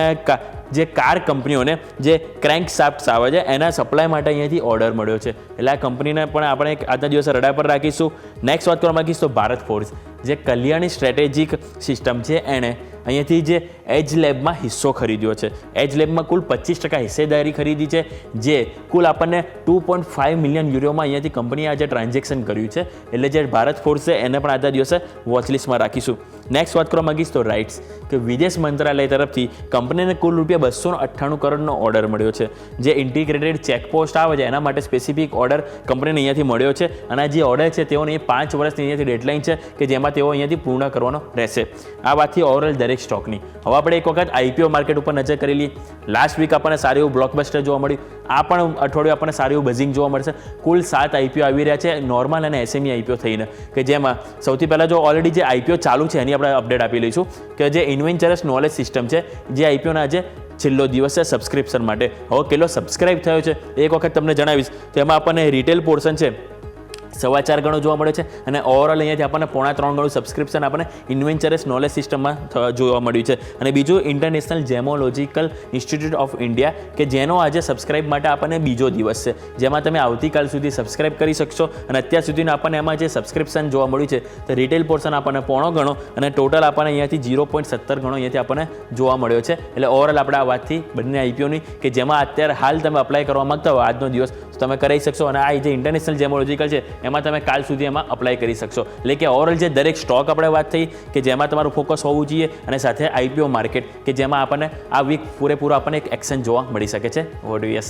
જે કાર કંપનીઓને જે ક્રેન્ક શાફ્ટ્સ આવે છે એના સપ્લાય માટે અહીંયાથી ઓર્ડર મળ્યો છે. એટલે આ કંપનીને પણ આપણે આજના દિવસે રડા પર રાખીશું. નેક્સ્ટ વાત કરવા માંગીશ તો ભારત ફોર્જ, જે કલ્યાણી સ્ટ્રેટેજિક સિસ્ટમ છે એણે અહીંયાથી જે એજ લેબમાં હિસ્સો ખરીદ્યો છે. એજ લેબમાં કુલ 25% હિસ્સેદારી ખરીદી છે, જે કુલ આપણને 2.5 મિલિયન યુરોમાં અહીંયાથી કંપનીએ આજે ટ્રાન્ઝેક્શન કર્યું છે. એટલે જે ભારત ફોર્સ છે એને પણ આજના દિવસે વોચલિસ્ટમાં રાખીશું. નેક્સ્ટ વાત કરવા માંગીશ તો રાઇટ્સ, કે વિદેશ મંત્રાલય તરફથી કંપનીને કુલ રૂપિયા 298 કરોડનો ઓર્ડર મળ્યો છે. જે ઇન્ટિગ્રેટેડ ચેકપોસ્ટ આવે છે એના માટે સ્પેસિફિક ઓર્ડર કંપનીને અહીંયાથી મળ્યો છે. અને આ જે ઓર્ડર છે તેઓની 5 વર્ષની અહીંયાથી ડેડલાઇન છે, કે જેમાં તેઓ અહીંયાથી પૂર્ણ કરવાનો રહેશે. આ વાતથી ઓવરઓલ દરેક સ્ટોકની. હવે આપણે એક વખત IPO માર્કેટ ઉપર નજર કરી લઈએ. લાસ્ટ વીક આપણને સારું એવું બ્લોકબસ્ટર જોવા મળ્યું. આ પણ અઠવાડિયું આપણને સારું એવું બઝિંગ જોવા મળશે. કુલ 7 IPO આવી રહ્યા છે, નોર્મલ અને SME IPO થઈને, કે જેમાં સૌથી પહેલાં જો ઓલરેડી જે IPO ચાલુ છે એની આપણે અપડેટ આપી લઈશું. કે જે ઇન્વેન્ચરસ નોલેજ સિસ્ટમ છે, જે IPOના આજે છેલ્લો દિવસ છે સબસ્ક્રિપ્શન માટે. હવે કેટલો સબસ્ક્રાઇબ થયો છે એક વખત તમને જણાવીશ. તો એમાં આપણને રિટેલ પોર્શન છે 4.25 ગણો જોવા મળે છે, અને ઓવરઓલ અહીંયાથી આપણને 3.25 ગણું સબસ્ક્રિપ્શન આપણને ઇન્વેન્ચરસ નોલેજ સિસ્ટમમાં જોવા મળ્યું છે. અને બીજું ઇન્ટરનેશનલ જેમોલોજીકલ ઇન્સ્ટિટ્યૂટ ઓફ ઇન્ડિયા, કે જેનો આજે સબસ્ક્રાઇબ માટે આપણને બીજો દિવસ છે, જેમાં તમે આવતીકાલ સુધી સબસ્ક્રાઇબ કરી શકશો. અને અત્યાર સુધીનું આપણને એમાં જે સબસ્ક્રિપ્શન જોવા મળ્યું છે તો રિટેલ પોર્શન આપણને 0.5 ગણો અને ટોટલ આપણને અહીંયાથી 0.17 ગણો અહીંયાથી આપણને જોવા મળ્યો છે. એટલે ઓવરઓલ આપણે આ વાતથી બંને IPOની, કે જેમાં અત્યારે હાલ તમે અપ્લાય કરવા માંગતા હો આજનો દિવસ, તો તમે કરી શકશો. અને આ જે ઇન્ટરનેશનલ જેમોલોજીકલ છે એમાં તમે કાલ સુધી એમાં અપ્લાય કરી શકશો. એટલે કે ઓવરઓલ જે દરેક સ્ટોક આપણે વાત થઈ કે જેમાં તમારું ફોકસ હોવું જોઈએ, અને સાથે IPO માર્કેટ, કે જેમાં આપણને આ વીક પૂરેપૂરો આપણને એક એક્શન જોવા મળી શકે છે. What do yes?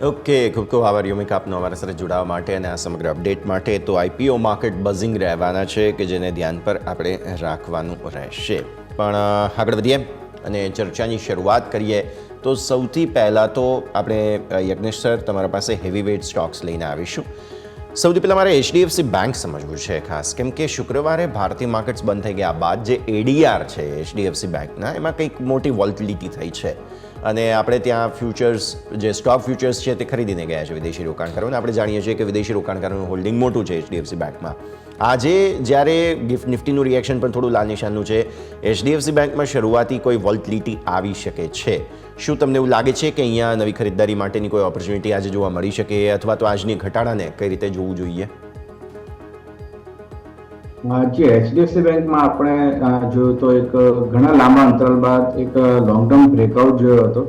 ઓકે, ખૂબ ખૂબ આભાર યોમિક આપનો અમારા સાથે જોડાવા માટે અને આ સમગ્ર અપડેટ માટે. તો IPO માર્કેટ બઝિંગ રહેવાના છે, કે જેને ધ્યાન પર આપણે રાખવાનું રહેશે. પણ આગળ વધીએ અને ચર્ચાની શરૂઆત કરીએ. તો સૌથી પહેલાં તો આપણે યજ્ઞેશ સર તમારા પાસે હેવી વેઇટ સ્ટોક્સ લઈને આવીશું. સૌથી પહેલાં મારે HDFC બેંક સમજવું છે ખાસ, કેમ કે શુક્રવારે ભારતીય માર્કેટ્સ બંધ થઈ ગયા બાદ જે ADR છે HDFC બેંકના, એમાં કંઈક મોટી વોલ્ટિલિટી થઈ છે. અને આપણે ત્યાં ફ્યુચર્સ, જે સ્ટોક ફ્યુચર્સ છે તે ખરીદીને ગયા છે વિદેશી રોકાણકારો. આપણે જાણીએ છીએ કે વિદેશી રોકાણકારોનું હોલ્ડિંગ મોટું છે HDFC બેંકમાં. આજે જ્યારે ગિફ્ટ નિફ્ટીનું રિએક્શન પણ થોડું લાલ નિશાનનું છે, HDFC બેંકમાં શરૂઆતી કોઈ વોલ્ટિલિટી આવી શકે છે. શું તમને એવું લાગે છે કે અહીંયા નવી ખરીદદારી માટેની કોઈ ઓપોર્ચ્યુનિટી આજે જોવા મળી શકે, અથવા તો આજની ઘટાડાને કઈ રીતે જોવું જોઈએ? જે HDFC બેંકમાં આપણે જોયું તો એક ઘણા લાંબા અંતરાલ બાદ એક લોંગ ટર્મ બ્રેકઆઉટ જોયો હતો,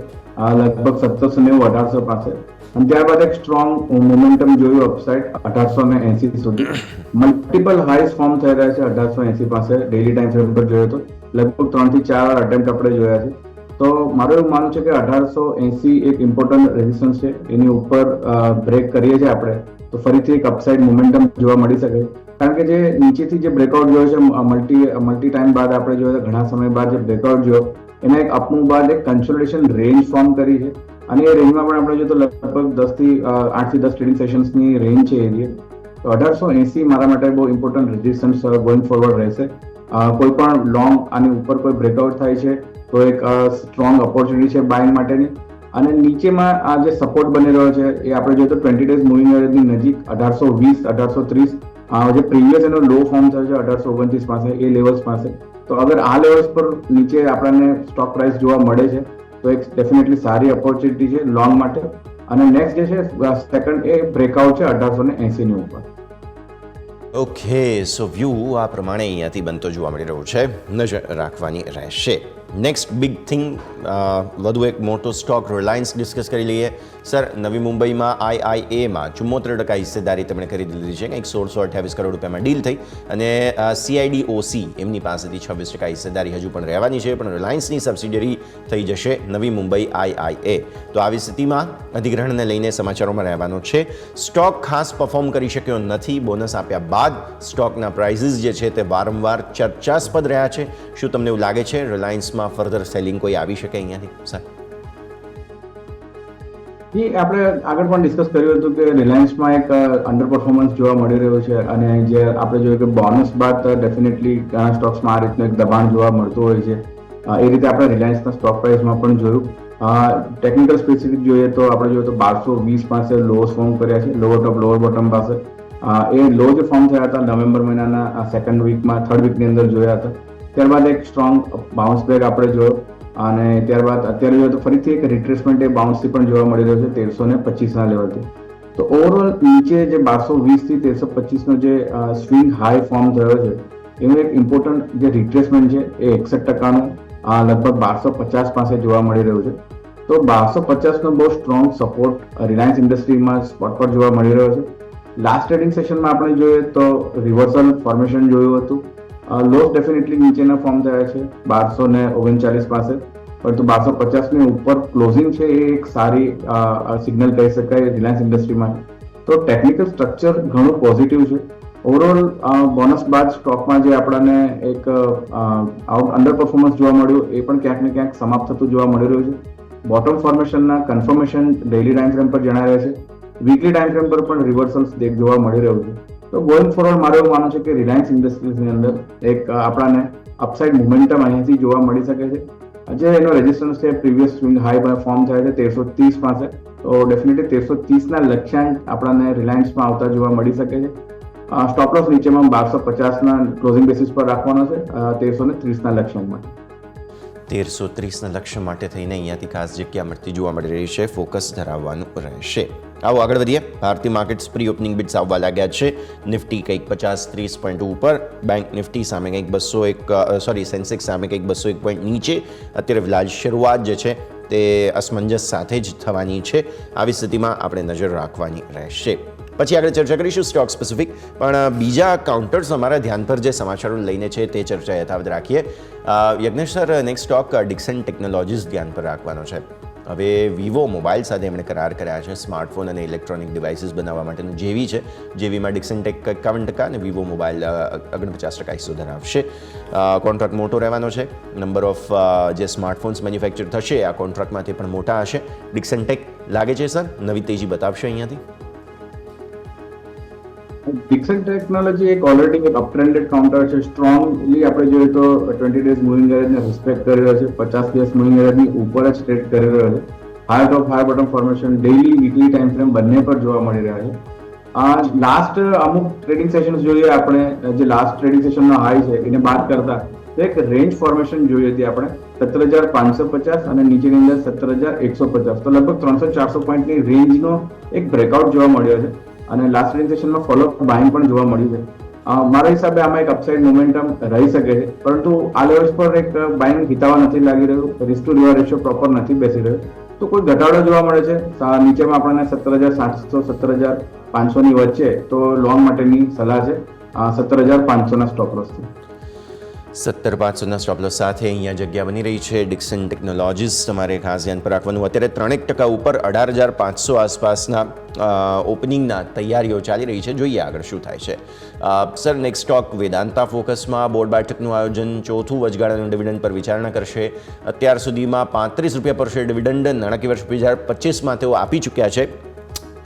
લગભગ 1790-1800 પાસે. અને ત્યારબાદ એક સ્ટ્રોંગ મોમેન્ટમ જોયું અપસાઇડ 1880 સુધી. મલ્ટિપલ હાઈસ ફોર્મ થઈ રહ્યા છે 1880 પાસે. ડેઇલી ટાઈમ ફ્રેમ પર જોયો તો લગભગ 3 થી 4 વાર અટેમ્પ્ટ આપણે જોયા છે. તો મારું એવું માનવું છે કે 1880 એક ઇમ્પોર્ટન્ટ રેઝિસ્ટન્સ છે. એની ઉપર બ્રેક કરીએ છીએ આપણે તો ફરીથી એક અપસાઇડ મોમેન્ટમ જોવા મળી શકે. કારણ કે જે નીચેથી જે બ્રેકઆઉટ જોયો છે મલ્ટી ટાઈમ બાદ આપણે જોયો, ઘણા સમય બાદ જે બ્રેકઆઉટ જોયો એને એક અપમૂવ બાદ એક કન્સોલિડેશન રેન્જ ફોર્મ કરી છે. અને એ રેન્જમાં પણ આપણે જોઈએ તો લગભગ 8 થી 10 ટ્રેડિંગ સેશન્સની રેન્જ છે એની. તો 1880 મારા માટે બહુ ઇમ્પોર્ટન્ટ રેઝિસ્ટન્સ ગોઈંગ ફોરવર્ડ રહેશે. કોઈ પણ લોંગ આની ઉપર કોઈ બ્રેકઆઉટ થાય છે તો એક સ્ટ્રોંગ ઓપોર્ચ્યુનિટી છે બાઇંગ માટેની. અને નીચેમાં આ જે સપોર્ટ બની રહ્યો છે એ આપણે જોઈએ તો 20 ડેઝ મૂવિંગ એવરેજની નજીક 1820-1830 જે પ્રીવિયસ એનો લો ફોર્મ થયો છે 1829 પાસે, એ લેવલ્સ પાસે. તો અગર આ લેવલ્સ પર નીચે આપણને સ્ટોક પ્રાઇસ જોવા મળે છે તો એક ડેફિનેટલી સારી ઓપોર્ચ્યુનિટી છે લોંગ માટે. અને નેક્સ્ટ જે છે સેકન્ડ એ બ્રેકઆઉટ છે 1880 ની ઉપર. ઓકે, સો વ્યૂ આ પ્રમાણે અહીંયાથી બનતો જોવા મળી રહ્યો છે, નજર રાખવાની રહેશે. નેક્સ્ટ બિગ થિંગ, વધુ એક મોટો સ્ટોક રિલાયન્સ ડિસ્કસ કરી લઈએ. સર, નવી મુંબઈમાં IIAમાં 74% હિસ્સેદારી તેમણે ખરીદી લીધી છે. કંઈક 1628 કરોડ રૂપિયામાં ડીલ થઈ. અને CIDOC એમની પાસેથી 26% હિસ્સેદારી હજુ પણ રહેવાની છે, પણ રિલાયન્સની સબસિડિયરી થઈ જશે નવી મુંબઈ IIA. તો આવી સ્થિતિમાં અધિગ્રહણને લઈને સમાચારોમાં રહેવાનો છે. સ્ટોક ખાસ પરફોર્મ કરી શક્યો નથી. બોનસ આપ્યા બાદ સ્ટોકના પ્રાઇઝીસ જે છે તે વારંવાર ચર્ચાસ્પદ રહ્યા છે. શું તમને એવું લાગે છે રિલાયન્સમાં ફર્ધર સેલિંગ કોઈ આવી શકે અહીંયાથી? સર, આપણે આગળ પણ ડિસ્કસ કર્યું હતું કે રિલાયન્સમાં એક અંડર પરફોર્મન્સ જોવા મળી રહ્યું છે અને જે આપણે જોયું કે બોનસ બાદ ડેફિનેટલી ઘણા સ્ટોક્સમાં આ રીતનું એક દબાણ જોવા મળતું હોય છે. એ રીતે આપણે રિલાયન્સના સ્ટોક પ્રાઇસમાં પણ જોયું. ટેકનિકલ સ્પેસિફિક જોઈએ તો આપણે જોઈએ તો 1220 પાસે લોસ ફોર્મ કર્યા છે, લોઅર ટોપ લોઅર બોટમ પાસે. એ લો જે ફોર્મ થયા હતા નવેમ્બર મહિનાના સેકન્ડ વીકમાં, થર્ડ વીકની અંદર જોયા હતા. ત્યારબાદ એક સ્ટ્રોંગ બાઉન્સ બેક આપણે જોયો અને ત્યારબાદ અત્યારે જોઈએ તો ફરીથી એક રિટ્રેસમેન્ટ એ બાઉન્સથી પણ જોવા મળી રહ્યો છે 1325ના લેવલથી. તો ઓવરઓલ નીચે જે 1220 થી 1325નો જે સ્વિંગ હાઈ ફોર્મ થયો છે એનું એક ઇમ્પોર્ટન્ટ જે રિટ્રેસમેન્ટ છે એ 61%નું લગભગ 1250 પાસે જોવા મળી રહ્યું છે. તો 1250નો બહુ સ્ટ્રોંગ સપોર્ટ રિલાયન્સ ઇન્ડસ્ટ્રીમાં સ્પોટ પર જોવા મળી રહ્યો છે. લાસ્ટ ટ્રેડિંગ સેશનમાં આપણે જોઈએ તો રિવર્સલ ફોર્મેશન જોયું હતું. લોસ ડેફિનેટલી નીચેના ફોર્મ થયા છે 1239 પાસે, પરંતુ 1250ની ઉપર ક્લોઝિંગ છે એ એક સારી સિગ્નલ કહી શકાય રિલાયન્સ ઇન્ડસ્ટ્રીમાં. તો ટેકનિકલ સ્ટ્રક્ચર ઘણું પોઝિટિવ છે. ઓવરઓલ બોનસ બાદ સ્ટોકમાં જે આપણને એક અંડર પરફોર્મન્સ જોવા મળ્યું એ પણ ક્યાંક ને ક્યાંક સમાપ્ત થતું જોવા મળી રહ્યું છે. બોટમ ફોર્મેશનના કન્ફર્મેશન ડેઇલી ટાઈમ ફ્રેમ પર જણાવ્યા છે. વીકલી ટાઈમ ફ્રેમ પર પણ રિવર્સલ્સ જોવા મળી રહ્યું છે. તો ગોઈંગ ફોરવર્ડ મારું એવું માનવું છે કે રિલાયન્સ ઇન્ડસ્ટ્રીઝની અંદર એક આપણને અપસાઇડ મોમેન્ટમ અહીંયાથી જોવા મળી શકે છે. જે એનો રેઝિસ્ટન્સ છે પ્રીવિયસ સ્વિંગ હાઈ ફોર્મ થયા છે 1330 પાસે. તો ડેફિનેટલી 1330ના લક્ષ્યાંક આપણને રિલાયન્સમાં આવતા જોવા મળી શકે છે. સ્ટોપ લોસ નીચેમાં 1250ના ક્લોઝિંગ બેસિસ પર રાખવાનો છે 1330ના લક્ષ્યાંક માટે. 1330ના લક્ષ્ય માટે થઈને અહીંયાથી ખાસ જગ્યા મળતી જોવા મળી રહી છે, ફોકસ ધરાવવાનું રહેશે. આવો આગળ વધીએ. ભારતીય માર્કેટ્સ પ્રી ઓપનિંગ બિટ્સ આવવા લાગ્યા છે. નિફ્ટી કંઈક 50-30 પોઈન્ટ ઉપર, બેંક નિફ્ટી સામે કંઈક સેન્સેક્સ સામે કંઈક 201 પોઈન્ટ નીચે. અત્યારે ફિલહાલ શરૂઆત જે છે તે અસમંજસ સાથે જ થવાની છે. આવી સ્થિતિમાં આપણે નજર રાખવાની રહેશે. પછી આગળ ચર્ચા કરીશું સ્ટોક સ્પેસિફિક, પણ બીજા કાઉન્ટર્સ અમારા ધ્યાન પર જે સમાચારો લઈને છે તે ચર્ચા યથાવત રાખીએ. Yagnesh sir, next stock Dixon Technologies ધ્યાન પર રાખવાનો છે. હવે વિવો મોબાઈલ સાથે એમણે કરાર કર્યા છે સ્માર્ટફોન અને ઇલેક્ટ્રોનિક ડિવાઇસીસ બનાવવા માટેનું. જેવી છે, જેવીમાં ડિક્સન ટેક 51% અને વિવો મોબાઈલ 49% હિસ્સો ધરાવશે. કોન્ટ્રાક્ટ મોટો રહેવાનો છે. નંબર ઓફ જે સ્માર્ટફોન્સ મેન્યુફેક્ચર થશે આ કોન્ટ્રાક્ટમાંથી પણ મોટા હશે. ડિક્સન ટેક લાગે છે સર નવી તેજી બતાવશે અહીંયાથી? ડિક્સન ટેકનોલોજી એક ઓલરેડી એક અપટ્રેન્ડેડ કાઉન્ટર છે. સ્ટ્રોંગલી આપણે જોઈએ તો 20 ડેઝ મૂવિંગ એવરેજને રિસ્પેક્ટ કરી રહ્યો છે, 50 દિવસ મૂવિંગ એવરેજની ઉપર જ ટ્રેડ કરી રહ્યો છે. High top high bottom formation daily weekly time frame બંને પર જોવા મળી રહ્યા છે. લાસ્ટ અમુક ટ્રેડિંગ સેશન્સ જોઈએ આપણે, જે લાસ્ટ ટ્રેડિંગ સેશનનો હાઈ છે એને બાદ કરતા એક રેન્જ ફોર્મેશન જોઈ હતી આપણે 17,550 અને નીચેની અંદર 17,150. તો લગભગ 300-400 પોઈન્ટની રેન્જનો એક બ્રેકઆઉટ જોવા મળ્યો છે અને લાસ્ટ ટ્રેડિંગ સેશનમાં ફોલોઅપ બાઇંગ પણ જોવા મળ્યું છે. મારા હિસાબે આમાં એક અપસાઇડ મોમેન્ટમ રહી શકે છે, પરંતુ આ લેવલ્સ પર એક બાઇંગ હિતાવા નથી લાગી રહ્યું. Risk two reward ratio proper નથી બેસી રહ્યો. તો કોઈ ઘટાડો જોવા મળે છે નીચેમાં આપણને 17,700 17,500ની વચ્ચે. તો લોંગ માટેની સલાહ છે 17,500ના સ્ટોપ લોસથી. 17,500ના સ્ટોપ લોસ સાથે અહીંયા જગ્યા બની રહી છે ડિક્સન ટેકનોલોજીસ. તમારે ખાસ ધ્યાન પર રાખવાનું. અત્યારે 3% ઉપર 18,500 આસપાસના ઓપનિંગના તૈયારીઓ ચાલી રહી છે. જોઈએ આગળ શું થાય છે. સર, નેક્સ્ટ સ્ટોક વેદાંતા ફોકસમાં બોર્ડ બેઠકનું આયોજન, ચોથું વચગાળાનું ડિવિડન્ડ પર વિચારણા કરશે. અત્યાર સુધીમાં ₹35 પર શેર ડિવિડન્ડ નાણાકીય વર્ષ 2025માં તેઓ આપી ચૂક્યા છે.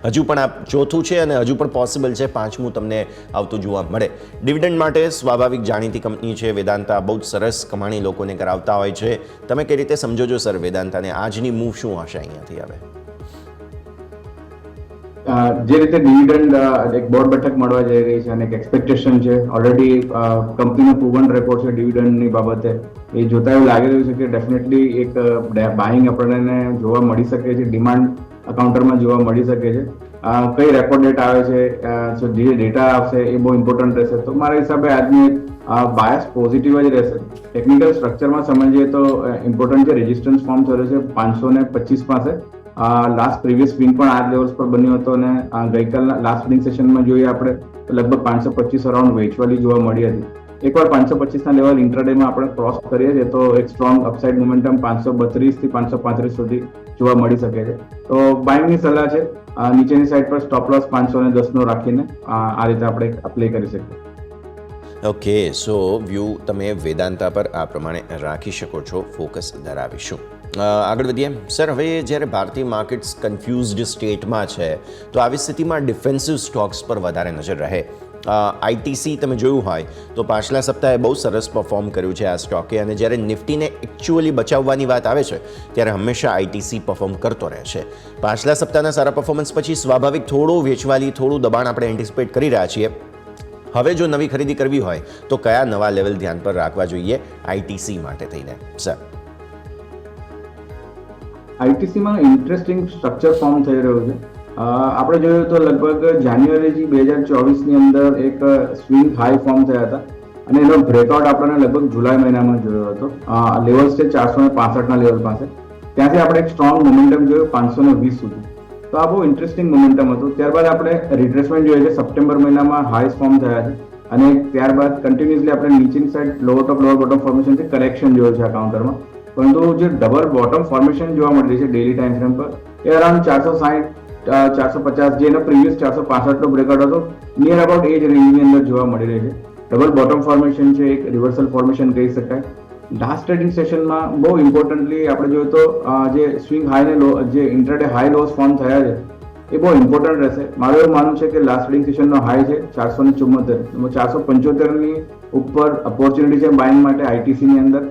હજુ પણ આ ચોથું છે અને હજુ પણ પોસિબલ છે પાંચમું તમને આવતું જોવા મળે. ડિવિડન્ડ માટે સ્વાભાવિક જાણીતી કંપની છે વેદાંતા. બહુ જ સરસ કમાણી લોકોને કરાવતા હોય છે. તમે કઈ રીતે સમજો છો સર વેદાંતાને? આજની મૂવ શું હશે અહીંયાથી હવે? જે રીતે ડિવિડન્ડ એક બોર્ડ બેઠક મળવા જઈ રહી છે અને એક એક્સપેક્ટેશન છે, ઓલરેડી કંપનીનો પ્રૂવન રેકોર્ડ છે ડિવિડન્ડની બાબતે, એ જોતા એવું લાગી રહ્યું છે કે ડેફિનેટલી એક બાઇંગ આપણને જોવા મળી શકે છે, ડિમાન્ડ કાઉન્ટરમાં જોવા મળી શકે છે. કઈ રેકોર્ડ ડેટ આવે છે, જે ડેટા આવશે એ બહુ ઇમ્પોર્ટન્ટ રહેશે. તો મારા હિસાબે આજની બાયસ પોઝિટિવ જ રહેશે. ટેકનિકલ સ્ટ્રક્ચરમાં સમજીએ તો ઇમ્પોર્ટન્ટ છે રેઝિસ્ટન્સ ફોર્મ થયો છે 525 પાસે. લાસ્ટ પ્રીવિયસ સ્વિંગ પણ આ લેવલ્સ પર બન્યો હતો અને ગઈકાલના લાસ્ટ સ્વિંગ સેશનમાં જોઈએ આપણે તો લગભગ 525 અરાઉન્ડ વેચવાલી જોવા મળી હતી. એકવાર 525ના લેવલ ઇન્ટ્રાડેમાં આપણે ક્રોસ કરીએ છીએ તો એક સ્ટ્રોંગ અપસાઇડ મોમેન્ટમ 532 થી 535 સુધી જોવા મળી શકે છે. તો બાઇંગની સલાહ છે. નીચેની સાઈડ પર સ્ટોપ લોસ 510નો રાખીને આ રીતે આપણે અપ્લાય કરી શકીએ. ઓકે, સો વ્યૂ તમે વેદાંતા પર આ પ્રમાણે રાખી શકો છો. ફોકસ ધરાવીશું. આગળ વધીએ સર. હવે જ્યારે ભારતીય માર્કેટ્સ કન્ફ્યુઝડ સ્ટેટમાં છે તો આવી સ્થિતિમાં ડિફેન્સિવ સ્ટોક્સ પર વધારે નજર રહે. આઈટીસી તમે જોયું હોય તો પાછલા સપ્તાહે બહુ સરસ પરફોર્મ કર્યું છે આ સ્ટોકે, અને જ્યારે નિફ્ટીને એકચ્યુઅલી બચાવવાની વાત આવે છે ત્યારે હંમેશા આઈટીસી પરફોર્મ કરતો રહે છે. પાછલા સપ્તાહના સારા પરફોર્મન્સ પછી સ્વાભાવિક થોડું વેચવાલી, થોડું દબાણ આપણે એન્ટિસિપેટ કરી રહ્યા છીએ. હવે જો નવી ખરીદી કરવી હોય તો કયા નવા લેવલ ધ્યાન પર રાખવા જોઈએ આઈટીસી માટે થઈને સર? આઈટીસીમાં ઇન્ટરેસ્ટિંગ સ્ટ્રક્ચર ફોર્મ થઈ રહ્યું છે. આપણે જોયું તો લગભગ જાન્યુઆરી 2024ની અંદર એક સ્વિંગ હાઈ ફોર્મ થયા હતા અને એનો બ્રેકઆઉટ આપણને લગભગ જુલાઈ મહિનામાં જોયો હતો. લેવલ્સ છે 465ના લેવલ પાસે. ત્યાંથી આપણે એક સ્ટ્રોંગ મોમેન્ટમ જોયું 520 સુધી. તો આ બહુ ઇન્ટરેસ્ટિંગ મોમેન્ટમ હતું. ત્યારબાદ આપણે રિટ્રેસમેન્ટ જોઈએ છે. સપ્ટેમ્બર મહિનામાં હાઈસ ફોર્મ થયા છે અને ત્યારબાદ કન્ટિન્યુઅસલી આપણે નીચેની side lower top lower bottom ફોર્મેશનથી કરેક્શન જોયો છે આ કાઉન્ટરમાં. પરંતુ જે ડબલ બોટમ ફોર્મેશન જોવા મળી રહી છે ડેલી ટાઈમ ફ્રેમ પર એ અરાઉન્ડ 460-450 જે એનો પ્રીવિયસ 465નો બ્રેકઆઉટ હતો નિયર અબાઉટ એ જ રેન્જની અંદર જોવા મળી રહી છે. ડબલ બોટમ ફોર્મેશન છે, એક રિવર્સલ ફોર્મેશન કહી શકાય. લાસ્ટ ટ્રેડિંગ સેશનમાં બહુ ઇમ્પોર્ટન્ટલી આપણે જોઈએ તો જે સ્વિંગ હાઈ ને લો, જે ઇન્ટ્રાડે હાઈ લોસ ફોર્મ થયા છે એ બહુ ઇમ્પોર્ટન્ટ રહેશે. મારું એવું માનવું છે કે લાસ્ટ ટ્રેડિંગ સેશનનો હાઈ છે 474, 475ની ઉપર ઓપોર્ચ્યુનિટી છે બાઇંગ માટે આઈટીસીની અંદર.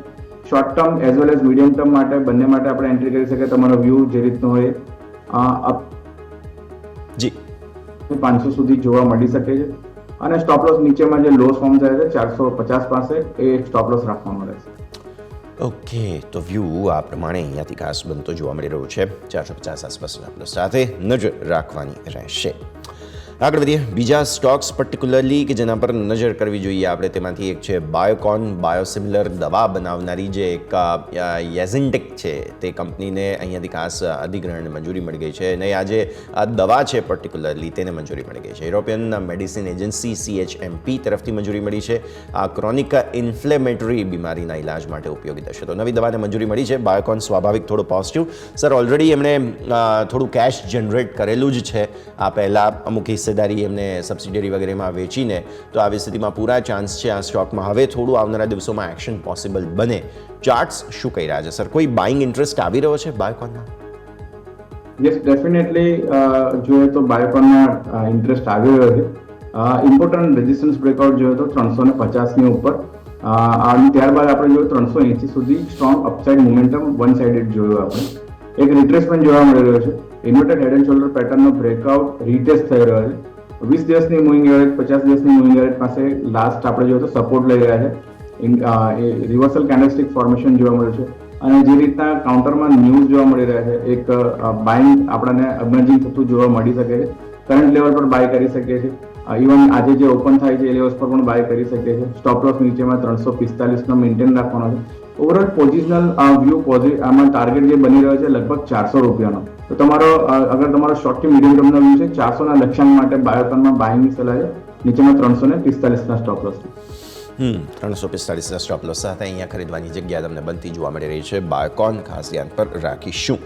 Short term as well as medium term માટે બંને માટે આપણે એન્ટ્રી કરી શકીએ. તમારો વ્યૂ જે રીતનો હોય જી 500 સુધી જોવા મળી શકે છે અને સ્ટોપ લોસ નીચેમાં જે લોસ ફોર્મ થયા છે 450 પાસે એ સ્ટોપ લોસ રાખવામાં રહેશે. ઓકે, તો વ્યૂ આ પ્રમાણે અહીંયાથી ખાસ બનતો જોવા મળી રહ્યો છે. 450 આસપાસના આપણે સાથે નજર રાખવાની રહેશે. આગળ વધીએ બીજા સ્ટોક્સ પર્ટિક્યુલરલી કે જેના પર નજર કરવી જોઈએ આપણે, તેમાંથી એક છે બાયોકોન. બાયોસિમિલર દવા બનાવનારી જે એક યેઝિન્ટેક છે તે કંપનીને અહીંયાથી ખાસ અધિગ્રહણ મંજૂરી મળી ગઈ છે અને આ જે આ દવા છે પર્ટિક્યુલરલી તેને મંજૂરી મળી ગઈ છે. યુરોપિયન મેડિસિન એજન્સી CHMP તરફથી મંજૂરી મળી છે. આ ક્રોનિક ઇન્ફ્લેમેટરી બીમારીના ઇલાજ માટે ઉપયોગી થશે. તો નવી દવાને મંજૂરી મળી છે. બાયોકોન સ્વાભાવિક થોડો પોઝિટિવ. સર, ઓલરેડી એમણે થોડું કેશ જનરેટ કરેલું જ છે આ પહેલાં અમુક હિસ્સેદારી એમને સબસિડિયરી વગેરેમાં વેચીને. તો આવી સ્થિતિમાં પૂરા ચાન્સ છે આ સ્ટોકમાં હવે થોડું આવનારા દિવસોમાં એક્શન પોસિબલ બને. ચાર્ટ્સ શું કહી રહ્યા છે સર? કોઈ બાઇંગ ઇન્ટરેસ્ટ આવી રહ્યો છે બાયોકોનમાં? યસ, ડેફિનેટલી જોઈએ તો બાયોકોનમાં ઇન્ટરેસ્ટ આવી રહ્યો છે. ઇમ્પોર્ટન્ટ રેઝિસ્ટન્સ બ્રેકઆઉટ જોઈએ તો 350ની ઉપર અને ત્યારબાદ આપણે જોયું 380 સુધી strong upside momentum one sided જોયું. આપણે એક રિટ્રેસમેન્ટ જોવા મળી રહ્યો છે. ઇન્વર્ટેડ હેડ એન્ડ શોલ્ડર પેટર્નનો બ્રેકઆઉટ રીટેસ્ટ થઈ રહ્યો છે. 20 દિવસની મૂવિંગ એવરેજ 50 દિવસની મૂવિંગ એવરેજ પાસે લાસ્ટ આપણે જોઈએ તો સપોર્ટ લઈ રહ્યા છે. રિવર્સલ કેન્ડલસ્ટિક ફોર્મેશન જોવા મળ્યું છે અને જે રીતના કાઉન્ટરમાં ન્યૂઝ જોવા મળી રહ્યા છે એક બાઇંગ આપણને અમર્જિંગ થતું જોવા મળી શકે છે. કરંટ લેવલ પર બાય કરી શકીએ છીએ. ઇવન આજે જે ઓપન થાય છે એ લેવલ્સ પર પણ બાય કરી શકીએ છીએ. સ્ટોપ લોસ નીચેમાં 345નો મેન્ટેન રાખવાનો છે. ઓવરઓલ પોઝિશનલ વ્યૂ આમાં ટાર્ગેટ જે બની રહ્યો છે લગભગ 400 રૂપિયાનો. તો તમારો અગર તમારો શોર્ટ થી મીડિયમ ટર્મનો વ્યૂ છે 400ના લક્ષ્યાંક માટે બાયોકોનમાં બાઇંગની સલાહ છે. નીચેમાં 345ના સ્ટોપ લોસ. 345ના સ્ટોપ લોસ સાથે અહીંયા ખરીદવાની જગ્યા તમને બનતી જોવા મળી રહી છે. બાયોકોન ખાસ ધ્યાન પર રાખીશું.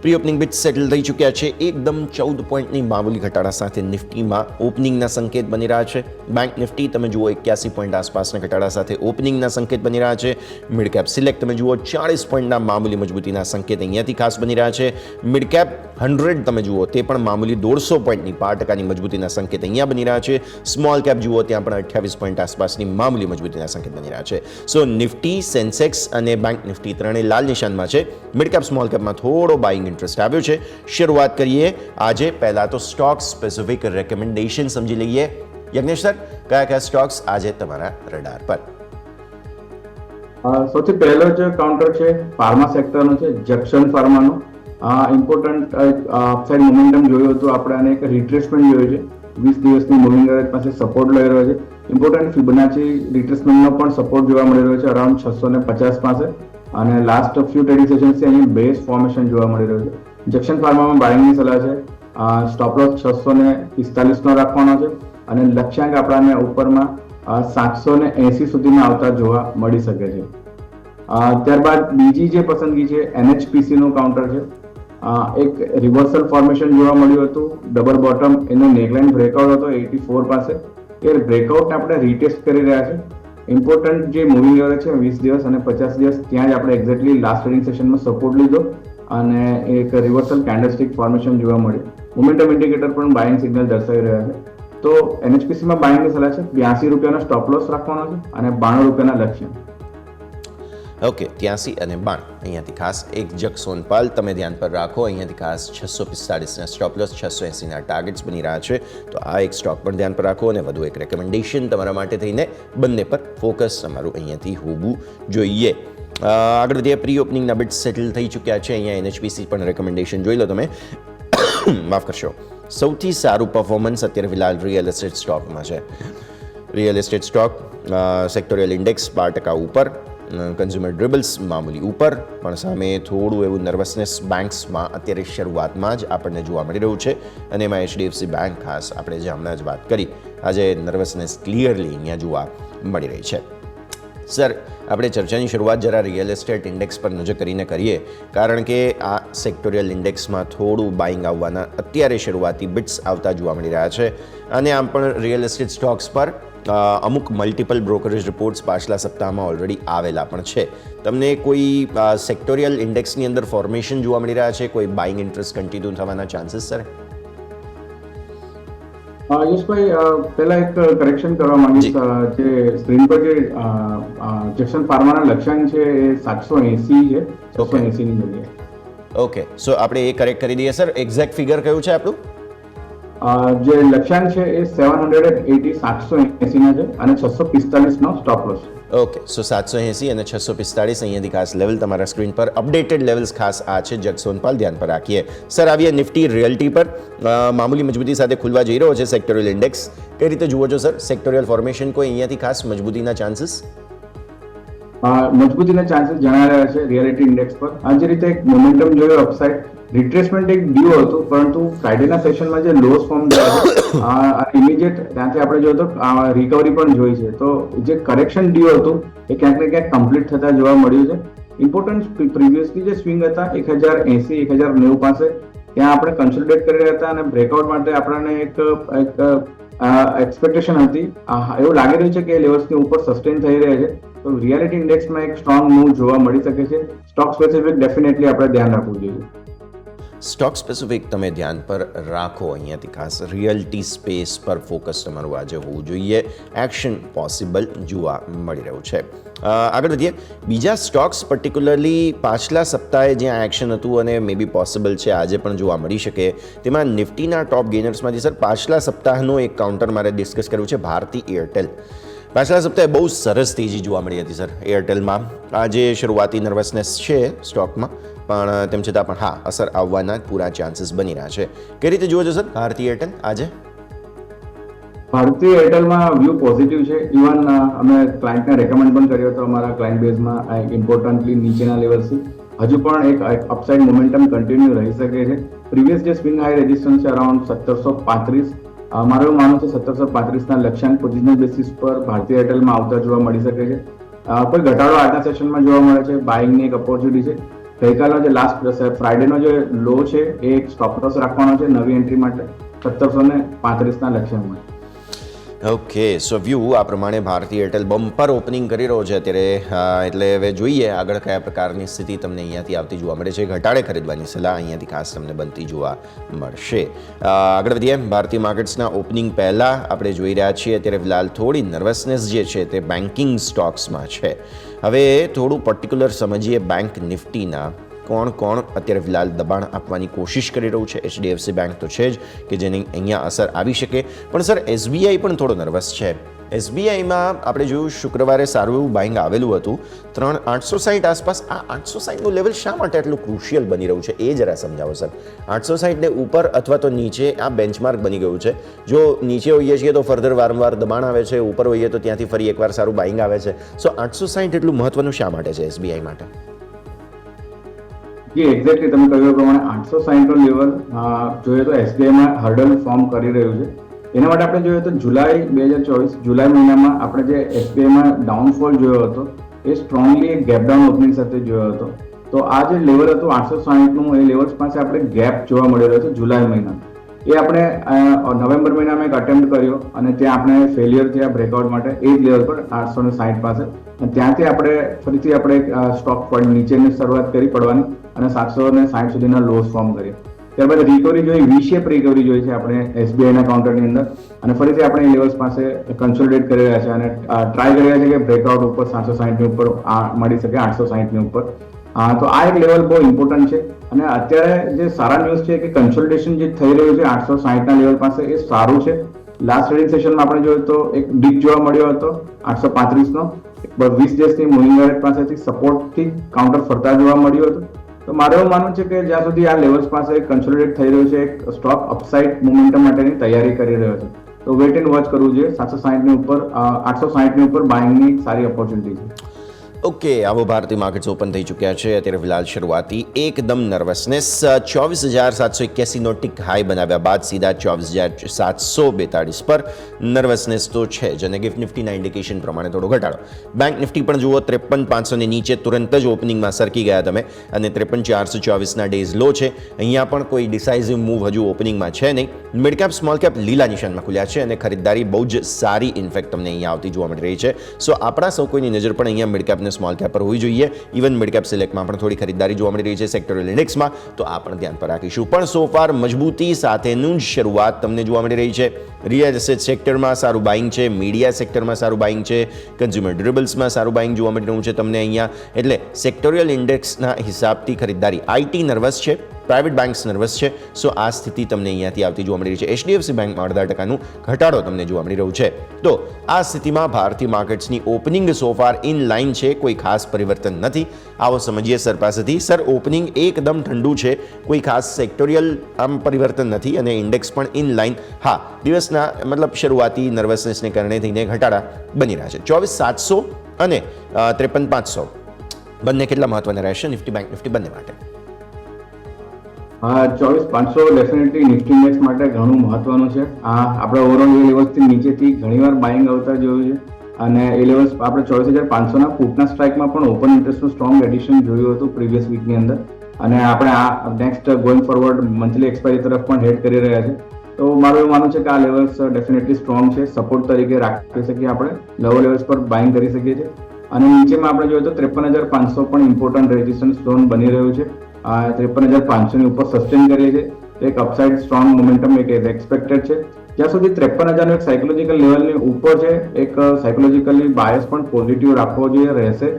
પ્રી ઓપનિંગ બિટ્સ સેટલ થઈ ચૂક્યા છે. એકદમ 14 પોઈન્ટની મામૂલી ઘટાડા સાથે નિફ્ટીમાં ઓપનિંગના સંકેત બની રહ્યા છે. બેંક નિફ્ટી તમે જુઓ 81 પોઈન્ટ આસપાસના ઘટાડા સાથે ઓપનિંગના સંકેત બની રહ્યા છે. મિડ કેપ સિલેક્ટ તમે જુઓ 40 પોઈન્ટના મામૂલી મજબૂતીના સંકેત અહીંયાથી ખાસ બની રહ્યા છે. મિડ કેપ 100 તમે જુઓ તે પણ મામૂલી 150 પોઈન્ટની 5% મજબૂતીના સંકેત અહીંયા બની રહ્યા છે. સ્મોલ કેપ જુઓ ત્યાં પણ 28 પોઈન્ટ આસપાસની મામૂલી મજબૂતીના સંકેત બની રહ્યા છે. સો નિફ્ટી, સેન્સેક્સ અને બેંક નિફ્ટી ત્રણેય લાલ નિશાનમાં છે. મિડ કેપ સ્મોલ કેપમાં થોડો બાઇંગ ઇન્ટરેસ્ટ આવ્યો છે. શરૂઆત કરીએ આજે. પહેલા તો સ્ટોક સ્પેસિફિક રેકમેન્ડેશન સમજી લઈએ. યજ્ઞેશ સર, કયા કયા સ્ટોક્સ આજે તમારા રડાર પર? સૌથી પહેલો જે કાઉન્ટર છે ફાર્મા સેક્ટરનો છે, જક્શન ફાર્માનો. ઇમ્પોર્ટન્ટ અપસાઇડ મોમેન્ટમ જોયું હતું આપણે અને એક રિટ્રેસમેન્ટ જોયું છે. 20 દિવસની મૂવિંગ એવરેજ પાસે સપોર્ટ લઈ રહ્યો છે. ઇમ્પોર્ટન્ટ ફિબોનાચી રિટ્રેસમેન્ટનો પણ સપોર્ટ જોવા મળી રહ્યો છે અરાઉન્ડ 650 પાસે અને લાસ્ટ ફ્યુ ટ્રેડિંગ સેશન્સથી અહીં બેઝ ફોર્મેશન જોવા મળી રહ્યું છે. જક્શન ફાર્મામાં બાઇંગની સલાહ છે. સ્ટોપ લોસ 645નો રાખવાનો છે અને લક્ષ્યાંક આપણાને ઉપરમાં 780 સુધીમાં આવતા જોવા મળી શકે છે. ત્યારબાદ બીજી જે પસંદગી છે NHPCનું કાઉન્ટર છે. એક રિવર્સલ ફોર્મેશન જોવા મળ્યું હતું. ડબલ બોટમ એનો નેકલાઇન બ્રેકઆઉટ હતો 84 પાસે. એ બ્રેકઆઉટને આપણે રીટેસ્ટ કરી રહ્યા છે ઇમ્પોર્ટન્ટ જે મૂવિંગ એવરેજ છે 20 દિવસ અને 50 દિવસ ત્યાં જ આપણે એક્ઝેક્ટલી લાસ્ટ ટ્રેડિંગ સેશનમાં સપોર્ટ લીધો અને એક રિવર્સલ કેન્ડલસ્ટિક ફોર્મેશન જોવા મળ્યું. મોમેન્ટમ ઇન્ડિકેટર પણ બાઇંગ સિગ્નલ દર્શાવી રહ્યા છે. તો એનએચપીસીમાં બાઇંગની સલાહ છે, 82 રૂપિયાનો સ્ટોપ લોસ રાખવાનો છે અને 92 રૂપિયાના લક્ષ્ય. ઓકે, 83 અને 92 અહીંયાથી ખાસ એક જગ સોનપાલ તમે ધ્યાન પર રાખો. અહીંયાથી ખાસ 645ના સ્ટોપ લોસ, 680ના ટાર્ગેટ્સ બની રહ્યા છે. તો આ એક સ્ટોક પણ ધ્યાન પર રાખો અને વધુ એક રેકમેન્ડેશન તમારા માટે થઈને બંને પર ફોકસ તમારું અહીંયાથી હોવું જોઈએ. આગળ વધીએ, પ્રી ઓપનિંગના બિટ્સ સેટલ થઈ ચૂક્યા છે. અહીંયા એનએચપીસી પણ રેકમેન્ડેશન જોઈ લો તમે. માફ કરશો, સૌથી સારું પરફોર્મન્સ અત્યારે ફિલહાલ રિયલ એસ્ટેટ સ્ટોકમાં છે. Real estate stock sectoral index 12% ઉપર, કન્ઝ્યુમર ડ્યુરેબલ્સ મામૂલી ઉપર, પણ સામે થોડું એવું નર્વસનેસ બેન્ક્સમાં અત્યારે શરૂઆતમાં જ આપણને જોવા મળી રહ્યું છે. અને એમાં એચડીએફસી બેંક ખાસ આપણે જે હમણાં જ વાત કરી, આજે નર્વસનેસ ક્લિયરલી અહીંયા જોવા મળી રહી છે. સર, આપણે ચર્ચાની શરૂઆત જરા રિયલ એસ્ટેટ ઇન્ડેક્સ પર નજર કરીને કરીએ, કારણ કે આ સેક્ટોરિયલ ઇન્ડેક્સમાં થોડું બાઇંગ આવવાના અત્યારે શરૂઆતી બિટ્સ આવતા જોવા મળી રહ્યા છે. અને આમ પણ રિયલ એસ્ટેટ સ્ટોક્સ પર અમુક મલ્ટિપલ બ્રોકરેજ રિપોર્ટ્સ પાછલા સપ્તાહમાં ઓલરેડી આવેલા પણ છે. તમને કોઈ સેક્ટોરિયલ ઇન્ડેક્સની અંદર ફોર્મેશન જોવા મળી રહ્યા છે? કોઈ બાઇંગ ઇન્ટરેસ્ટ કન્ટિન્યુ થવાના ચાન્સીસ સર? યશભાઈ, પહેલા એક કરેક્શન કરવા માંગીશ. જે સ્ક્રીન પર જે જેક્સન ફાર્માના લક્ષ્યાંક છે એ 780 છે, 780 ની જગ્યાએ. ઓકે, સો આપણે એ કરેક્ટ કરી દઈએ સર. એક્ઝેક્ટ ફિગર કયું છે આપણું? જે લક્ષ્યાંક છે એ 780 780 ના છે અને 645 નો સ્ટોપ લોસ. ઓકે, સો 780 અને 645 અહીંયાથી ખાસ લેવલ તમારા સ્ક્રીન પર અપડેટેડ લેવલ્સ ખાસ આ છે. જગસોનપાલ ધ્યાન પર રાખીએ. સર, આવીએ નિફ્ટી રિયલ્ટી પર. મામૂલી મજબૂતી સાથે ખુલવા જઈ રહ્યો છે સેક્ટોરિયલ ઇન્ડેક્સ. કઈ રીતે જુઓ છો સર સેક્ટોરિયલ ફોર્મેશન? કોઈ અહીંયાથી ખાસ મજબૂતીના ચાન્સીસ? મજબૂતીના ચાન્સીસ જણાઈ રહ્યા છે રિયાલિટી ઇન્ડેક્સ પર. આ જે રીતે એક મોમેન્ટમ જોયો અપસાઇડ, રિટ્રેસમેન્ટ એક ડ્યુ હતું, પરંતુ ફ્રાઇડેના સેશનમાં જે લોસ ફોર્મ થયા ઇમિડિયેટ ત્યાંથી આપણે જોયું તો રિકવરી પણ જોઈ છે. તો જે કરેક્શન ડ્યુ હતું એ ક્યાંક ને ક્યાંક કમ્પ્લીટ થતા જોવા મળ્યું છે. ઇમ્પોર્ટન્ટ પ્રીવિયસલી જે સ્વિંગ હતા 1080 1090 પાસે, ત્યાં આપણે કન્સોલિડેટ કરી રહ્યા હતા અને બ્રેકઆઉટ માટે આપણને એક એક્સપેક્ટેશન હતી. એવું લાગી રહ્યું છે કે લેવલ્સની ઉપર સસ્ટેન થઈ રહ્યા છે. તો રિયાલિટી ઇન્ડેક્સમાં એક સ્ટ્રોંગ મૂવ જોવા મળી શકે છે. સ્ટોક સ્પેસિફિક ડેફિનેટલી આપણે ધ્યાન રાખવું જોઈએ. સ્ટોક સ્પેસિફિક તમે ધ્યાન પર રાખો. અહીંયાથી ખાસ રિયલ્ટી સ્પેસ પર ફોકસ તમારું આજે હોવું જોઈએ. એક્શન પોસિબલ જોવા મળી રહ્યું છે. આગળ વધીએ, બીજા સ્ટોક્સ પર્ટિક્યુલરલી પાછલા સપ્તાહે જ્યાં એક્શન હતું અને મે બી પોસિબલ છે આજે પણ જોવા મળી શકે, તેમાં નિફ્ટીના ટોપ ગેનર્સમાંથી સર પાછલા સપ્તાહનું એક કાઉન્ટર મારે ડિસ્કસ કર્યું છે. ભારતી એરટેલ પાછલા સપ્તાહે બહુ સરસ તેજી જોવા મળી હતી સર એરટેલમાં. આજે શરૂઆતી નર્વસનેસ છે સ્ટોકમાં, પણ તેમ છતાં પણ હા, અસર આવવાના પૂરા ચાન્સીસ બની રહ્યા છે. કઈ રીતે જુઓ છો સર ભારતી એરટેલ આજે? ભારતીય એરટેલમાં વ્યૂ પોઝિટિવ છે. ઇવન અમે ક્લાયન્ટને રેકમેન્ડ પણ કર્યો હતો અમારા ક્લાયન્ટ બેઝમાં ઇમ્પોર્ટન્ટલી નીચેના લેવલથી. હજુ પણ એક અપસાઇડ મોમેન્ટમ કન્ટિન્યુ રહી શકે છે. પ્રીવિયસ જે સ્વિંગ હાઈ રેઝિસ્ટન્સ છે અરાઉન્ડ 1735, મારું એવું માનવું છે 1735ના લક્ષ્યાંક પોઝિશનલ બેસિસ પર ભારતીય એરટેલમાં આવતા જોવા મળી શકે છે. કોઈ ઘટાડો આજના સેશનમાં જોવા મળે છે. બાઇંગની એક ઓપોર્ચ્યુનિટી છે. ગઈકાલનો જે લાસ્ટ ફ્રાઇડેનો જે લો છે એ એક સ્ટોપ લોસ રાખવાનો છે નવી એન્ટ્રી માટે 1735ના લક્ષ્યાંકમાં. ઓકે, સો વ્યૂ આ પ્રમાણે ભારતીય એરટેલ બમ્પર ઓપનિંગ કરી રહ્યો છે અત્યારે. એટલે હવે જોઈએ આગળ કયા પ્રકારની સ્થિતિ તમને અહીંયાથી આવતી જોવા મળે છે. ઘટાડે ખરીદવાની સલાહ અહીંયાથી ખાસ તમને બનતી જોવા મળશે. આગળ વધીએ, ભારતીય માર્કેટ્સના ઓપનિંગ પહેલાં આપણે જોઈ રહ્યા છીએ અત્યારે ફિલહાલ થોડી નર્વસનેસ જે છે તે બેન્કિંગ સ્ટોક્સમાં છે. હવે થોડું પર્ટિક્યુલર સમજીએ બેંક નિફ્ટીના. કોણ કોણ અત્યારે ફિલહાલ દબાણ આપવાની કોશિશ કરી રહ્યું છે? એચડીએફસી બેંક તો છે જ કે જેની અહીંયા અસર આવી શકે, પણ સર એસબીઆઈ પણ થોડો નર્વસ છે. એસબીઆઈમાં આપણે જોયું શુક્રવારે સારું એવું બાઇંગ આવેલું હતું 860 આસપાસ. આ 860નું લેવલ શા માટે આટલું ક્રુશિયલ બની રહ્યું છે એ જરા સમજાવો સર. 860ને ઉપર અથવા તો નીચે આ બેન્ચમાર્ક બની ગયું છે. જો નીચે હોઈએ છીએ તો ફર્ધર વારંવાર દબાણ આવે છે, ઉપર હોઈએ તો ત્યાંથી ફરી એકવાર સારું બાઇંગ આવે છે. સો 860 એટલું મહત્વનું શા માટે છે એસબીઆઈ માટે? જે એક્ઝેક્ટલી તમે કહ્યું પ્રમાણે 860નો લેવલ જોઈએ તો એસબીઆઈમાં હર્ડલ ફોર્મ કરી રહ્યું છે. એના માટે આપણે જોઈએ તો જુલાઈ 2024 જુલાઈ મહિનામાં આપણે જે એસબીઆઈમાં ડાઉનફોલ જોયો હતો એ સ્ટ્રોંગલી એક ગેપડાઉન ઓપનિંગ સાથે જોયો હતો. તો આ જે લેવલ હતું 860નું, એ લેવલ્સ પાસે આપણે ગેપ જોવા મળી રહ્યો છે જુલાઈ મહિના. એ આપણે નવેમ્બર મહિનામાં એક અટેમ્પ્ટ કર્યો અને ત્યાં આપણે ફેલિયર થયા બ્રેકઆઉટ માટે એ જ લેવલ પર 860 પાસે. અને ત્યાંથી આપણે ફરીથી આપણે સ્ટોક નીચેની શરૂઆત કરી પડવાની અને 760 સુધીના લોસ ફોર્મ કર્યા. ત્યારબાદ રિકવરી જોઈ, વી શેપ રિકવરી જોઈ છે આપણે એસબીઆઈના કાઉન્ટરની અંદર અને ફરીથી આપણે એ લેવલ્સ પાસે કન્સોલિડેટ કરી રહ્યા છે અને ટ્રાય કરી રહ્યા છે કે બ્રેકઆઉટ ઉપર 760ની ઉપર મળી શકે, 860ની ઉપર. તો આ એક લેવલ બહુ ઇમ્પોર્ટન્ટ છે અને અત્યારે જે સારા ન્યૂઝ છે કે કન્સોલિડેશન જે થઈ રહ્યું છે 860ના લેવલ પાસે એ સારું છે. લાસ્ટ ટ્રેડિંગ સેશનમાં આપણે જોયું તો એક ડીપ જોવા મળ્યો હતો 835નો, 20 દિવસની મૂવિંગ એવરેજ પાસેથી સપોર્ટથી કાઉન્ટર ફરતા જોવા મળ્યું હતું. તો મારું એવું માનવું છે કે જ્યાં સુધી આ લેવલ્સ પાસે કન્સોલિડેટ થઈ રહ્યું છે, એક સ્ટોક અપસાઇડ મોમેન્ટમ માટેની તૈયારી કરી રહ્યો છે. તો વેટ એન્ડ વોચ કરવું જોઈએ. 760ની ઉપર 860ની ઉપર બાઇંગની સારી ઓપોર્ચ્યુનિટી છે. ઓકે, આવો ભારતીય માર્કેટ્સ ઓપન થઈ ચૂક્યા છે. અત્યારે ફિલહાલ શરૂઆતી એકદમ નર્વસનેસ. 24,781નો ટિક હાઈ બનાવ્યા બાદ સીધા 24,742 પર નર્વસનેસ તો છે જ અને ગિફ્ટ નિફ્ટીના ઇન્ડિકેશન પ્રમાણે થોડો ઘટાડો. બેંક નિફ્ટી પણ જુઓ 53,500ની નીચે તુરંત જ ઓપનિંગમાં સરકી ગયા તમે અને 53,424ના ડેઝ લો છે. અહીંયા પણ કોઈ ડિસાઇઝિવ મૂવ હજુ ઓપનિંગમાં છે નહીં. મિડ કેપ સ્મોલ કેપ લીલા નિશાનમાં ખુલ્યા છે અને ખરીદદારી બહુ જ સારી ઇન્ફેક્ટ તમને અહીંયા આવતી જોવા મળી રહી છે. સો આપણા સૌ કોઈની નજર પણ અહીંયા મિડ કેપને સ્મોલ કેપ પર હોવી જોઈએ. ઇવન મિડ કેપ સિલેક્ટમાં પણ થોડી ખરીદદારી જોવા મળી રહી છે સેક્ટોરિયલ ઇન્ડેક્સમાં, તો આ પણ ધ્યાન પર રાખીશું. પણ સો ફાર મજબૂતી સાથેનું જ શરૂઆત તમને જોવા મળી રહી છે. રિયલ એસ્ટેટ સેક્ટરમાં સારું બાઇંગ છે, મીડિયા સેક્ટરમાં સારું બાઇંગ છે, કન્ઝ્યુમર ડ્યુરેબલ્સમાં સારું બાઇંગ જોવા મળી રહ્યું છે તમને અહીંયા. એટલે સેક્ટોરિયલ ઇન્ડેક્સના હિસાબથી ખરીદદારી. આઈટી નર્વસ છે, પ્રાઇવેટ બેંક્સ નર્વસ છે. સો આ સ્થિતિ તમને અહીંયાથી આવતી જોવા મળી રહી છે. એચડીએફસી બેંકમાં 0.5%નું ઘટાડો તમને જોવા મળી રહ્યું છે. તો આ સ્થિતિમાં ભારતીય માર્કેટ્સની ઓપનિંગ સોફાર ઇન લાઇન છે, કોઈ ખાસ પરિવર્તન નથી. આવો સમજીએ સર પાસેથી. સર, ઓપનિંગ એકદમ ઠંડુ છે, કોઈ ખાસ સેક્ટોરિયલ આમ પરિવર્તન નથી અને ઇન્ડેક્સ પણ ઇન લાઇન. હા, દિવસના મતલબ શરૂઆતી નર્વસનેસને કારણે થઈને ઘટાડા બની રહ્યા છે. 24,700 અને 53,500 બંને કેટલા મહત્વના રહેશે નિફ્ટી બેંક નિફ્ટી બંને માટે? 24,500 ડેફિનેટલી નિફ્ટી ઇન્ડેક્સ માટે ઘણું મહત્વનું છે. આપણે ઓવરઓલ એ લેવલ્સથી નીચેથી ઘણીવાર બાઇંગ આવતા જોયું છે અને એ લેવલ્સ આપણે 24,500ના પુટના સ્ટ્રાઇકમાં પણ ઓપન ઇન્ટરેસ્ટનું સ્ટ્રોંગ એડિશન જોયું હતું પ્રીવિયસ વીકની અંદર અને આપણે આ next going forward monthly expiry તરફ પણ હેડ કરી રહ્યા છે. તો મારું એવું માનવું છે કે આ લેવલ્સ ડેફિનેટલી સ્ટ્રોંગ છે, સપોર્ટ તરીકે રાખી શકીએ, આપણે લોઅર લેવલ્સ પર બાઇંગ કરી શકીએ છીએ. અને નીચેમાં આપણે જોઈએ તો 53,500 પણ ઇમ્પોર્ટન્ટ રેઝિસ્ટન્સ ઝોન બની રહ્યું છે. 53,500ની ઉપર સસ્ટેન કરીએ છીએ તો એક અપસાઇડ સ્ટ્રોંગ મોમેન્ટમ એક એક્સપેક્ટેડ છે. જ્યાં સુધી 53,000નું એક સાયકોલોજીકલ લેવલની ઉપર છે, એક સાયકોલોજીકલી બાયસ પણ પોઝિટિવ રાખવો જોઈએ રહેશે.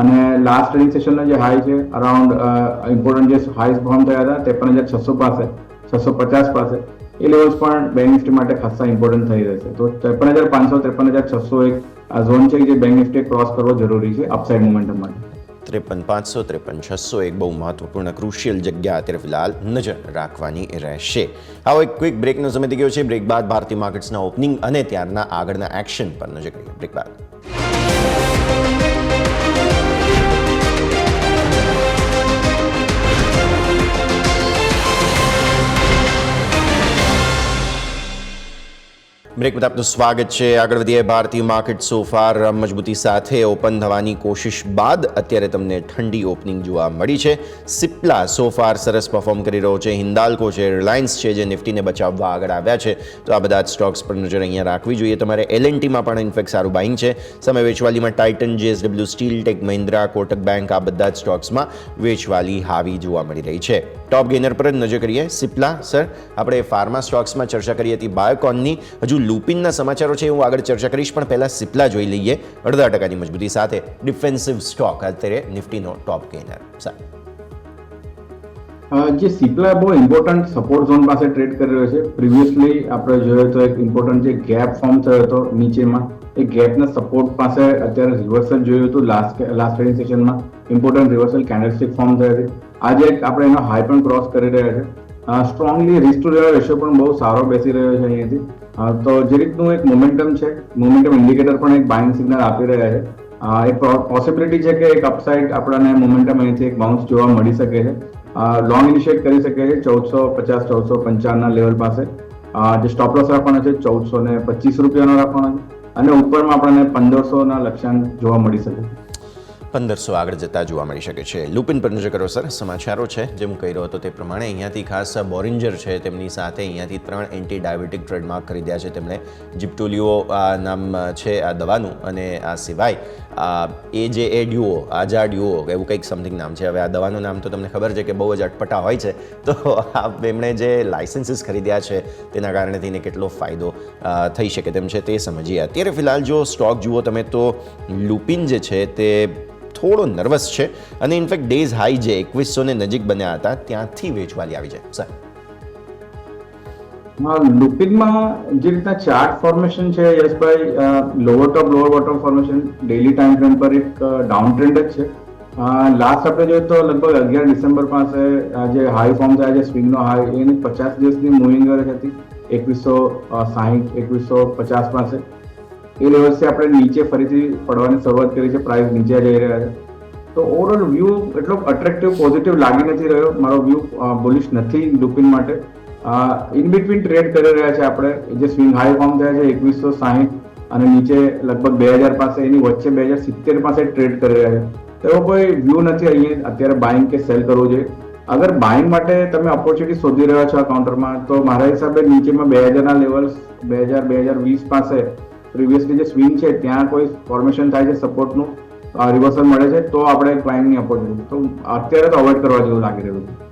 અને લાસ્ટ ટ્રેડિંગ સેશનનો જે હાઈ છે અરાઉન્ડ ઇમ્પોર્ટન્ટ જે હાઈસ ફોર્મ થયા હતા 53,600 પાસે, 650 પાસે, એ લેવલ્સ પણ બેંક નિફ્ટી માટે ખાસા ઇમ્પોર્ટન્ટ થઈ રહેશે. તો 53,500 53,600 એક ઝોન છે જે બેંક નિફ્ટી ક્રોસ કરવો જરૂરી છે અપસાઇડ મોમેન્ટમ માટે. 53,500 53,600 એક બહુ મહત્વપૂર્ણ ક્રુશિયલ જગ્યા અત્યારે ફિલહાલ નજર રાખવાની રહેશે. આવો એક ક્વિક બ્રેકનો સમય થઈ ગયો છે. બ્રેક બાદ ભારતીય માર્કેટ્સના ઓપનિંગ અને ત્યારના આગળના એક્શન પર નજર કરીએ. બ્રેક બાદ બ્રેક બાદ આપનું સ્વાગત છે. આગળ વધીએ. ભારતીય માર્કેટ સોફાર મજબૂતી સાથે ઓપન થવાની કોશિશ બાદ અત્યારે તમને ઠંડી ઓપનિંગ જોવા મળી છે. સિપ્લા સોફાર સરસ પરફોર્મ કરી રહ્યો છે. હિન્દાલ્કો છે, રિલાયન્સ છે જે નિફ્ટીને બચાવવા આગળ આવ્યા છે. તો આ બધા જ સ્ટોક્સ પર નજર અહીંયા રાખવી જોઈએ તમારે. એલએનટીમાં પણ ઇનફેક્ટ સારું બાઇંગ છે. સામે વેચવાલીમાં Titan, JSW Steel, Tech Mahindra, Kotak Bank આ બધા જ સ્ટોક્સમાં વેચવાલી હાવી જોવા મળી રહી છે. ટોપ ગેનર પર જ નજર કરીએ. સિપ્લા. સર, આપણે ફાર્મા સ્ટોક્સમાં ચર્ચા કરી હતી બાયોકોનની, હજુ લુપિનના સમાચારો છે હું આગળ ચર્ચા કરીશ, પણ પહેલા સિપ્લા જોઈ લઈએ. 0.5%ની મજબૂતી સાથે ડિફેન્સિવ સ્ટોક અત્યારે નિફ્ટીનો ટોપ ગેનર. જે સિપ્લા બહુ ઇમ્પોર્ટન્ટ સપોર્ટ ઝોન પાસે ટ્રેડ કરી રહ્યો છે. પ્રીવિયસલી આપણે જોયું તો એક ઇમ્પોર્ટન્ટ જે ગેપ ફોર્મ થયો હતો નીચેમાં, એ ગેપના સપોર્ટ પાસે અત્યારે રિવર્સલ જોયું હતું લાસ્ટ ટ્રેડિંગ સેશનમાં. ઇમ્પોર્ટન્ટ રિવર્સલ કેન્ડલસ્ટિક ફોર્મ થઈ હતી. આજે આપણે એનો હાઈ પણ ક્રોસ કરી રહ્યા છે. સ્ટ્રોંગલી રિસ્ક ટુ રેશિયો પણ બહુ સારો બેસી રહ્યો છે અહીંયાથી. તો જે રીતનું એક મોમેન્ટમ છે, મોમેન્ટમ ઇન્ડિકેટર પણ એક બાઇંગ સિગ્નલ આપી રહ્યા છે. એક પોસિબિલિટી છે કે એક અપસાઇડ આપણને મોમેન્ટમ અહીંથી એક બાઉન્સ જોવા મળી શકે છે. લોંગ ઇનિશિએટ કરી શકે છે 1450 1455ના લેવલ પાસે. જે સ્ટોપ લોસ રાખવાનો છે 1425 રૂપિયાનો રાખવાનો છે અને ઉપરમાં આપણને 1500ના લક્ષ્યાંક જોવા મળી શકે. 1500 આગળ જતા જોવા મળી શકે છે. લુપિન પર નજર કરો સર. સમાચારો છે જે હું કહી રહ્યો હતો તે પ્રમાણે અહીંયાથી ખાસ બોરિંજર છે તેમની સાથે અહીંયાથી 3 એન્ટી ડાયાબિટીક ટ્રેડમાર્ક ખરીદ્યા છે તેમણે. જીપ્ટોલિયો નામ છે આ દવાનું, અને આ સિવાય એ ડ્યુઓ, આજા ડ્યુઓ એવું કંઈક સમથિંગ નામ છે. હવે આ દવાનું નામ તો તમને ખબર છે કે બહુ જ અટપટા હોય છે, તો એમણે જે લાઇસન્સીસ ખરીદ્યા છે તેના કારણે થઈને કેટલો ફાયદો થઈ શકે તેમ છે તે સમજીએ. અત્યારે ફિલહાલ જો સ્ટોક જુઓ તમે તો લુપિન જે છે તે થોડો નર્વસ છે, અને ઇનફેક્ટ ડેઝ હાઈ જે 2100 ને નજીક બન્યા હતા ત્યાંથી વેચવાલી આવી જાય સર. લુપિનમાં જે રીતના ચાર્ટ ફોર્મેશન છે યશભાઈ, lower top lower bottom formation daily time frame પર એક ડાઉન ટ્રેન્ડ જ છે. લાસ્ટ આપણે જોઈએ તો લગભગ 11 ડિસેમ્બર પાસે જે હાઈ ફોર્મ થયા છે, સ્વિંગનો હાઈ, એની 50 દિવસની મૂવિંગ એવરેજ હતી 2160 2150 પાસે. એ લેવલથી આપણે નીચે ફરીથી પડવાની શરૂઆત કરી છે, પ્રાઇસ નીચે જઈ રહ્યા છે. તો ઓવરઓલ વ્યૂ એટલો અટ્રેક્ટિવ પોઝિટિવ લાગી નથી રહ્યો. મારો વ્યૂ બુલિશ નથી લુપિન માટે. ઇન બિટવીન ટ્રેડ કરી રહ્યા છે આપણે. જે સ્વિંગ હાઈ ફોર્મ થયા છે 2160 અને નીચે લગભગ 2000 પાસે, એની વચ્ચે 2070 પાસે ટ્રેડ કરી રહ્યા છે. તો એવો કોઈ વ્યૂ નથી અહીંયા અત્યારે બાઇંગ કે સેલ કરવું જોઈએ. અગર બાઇંગ માટે તમે ઓપોર્ચ્યુનિટી શોધી રહ્યા છો આ કાઉન્ટરમાં, તો મારા હિસાબે નીચેમાં 2000ના લેવલ્સ 2020 પાસે પ્રીવિયસલી જે સ્વિંગ છે ત્યાં કોઈ ફોર્મેશન થાય છે સપોર્ટનું, રિવર્સલ મળે છે તો આપણે બાઇંગની ઓપોર્ચ્યુનિટી, તો અત્યારે તો અવોઇડ કરવા જેવું લાગી રહ્યું છે.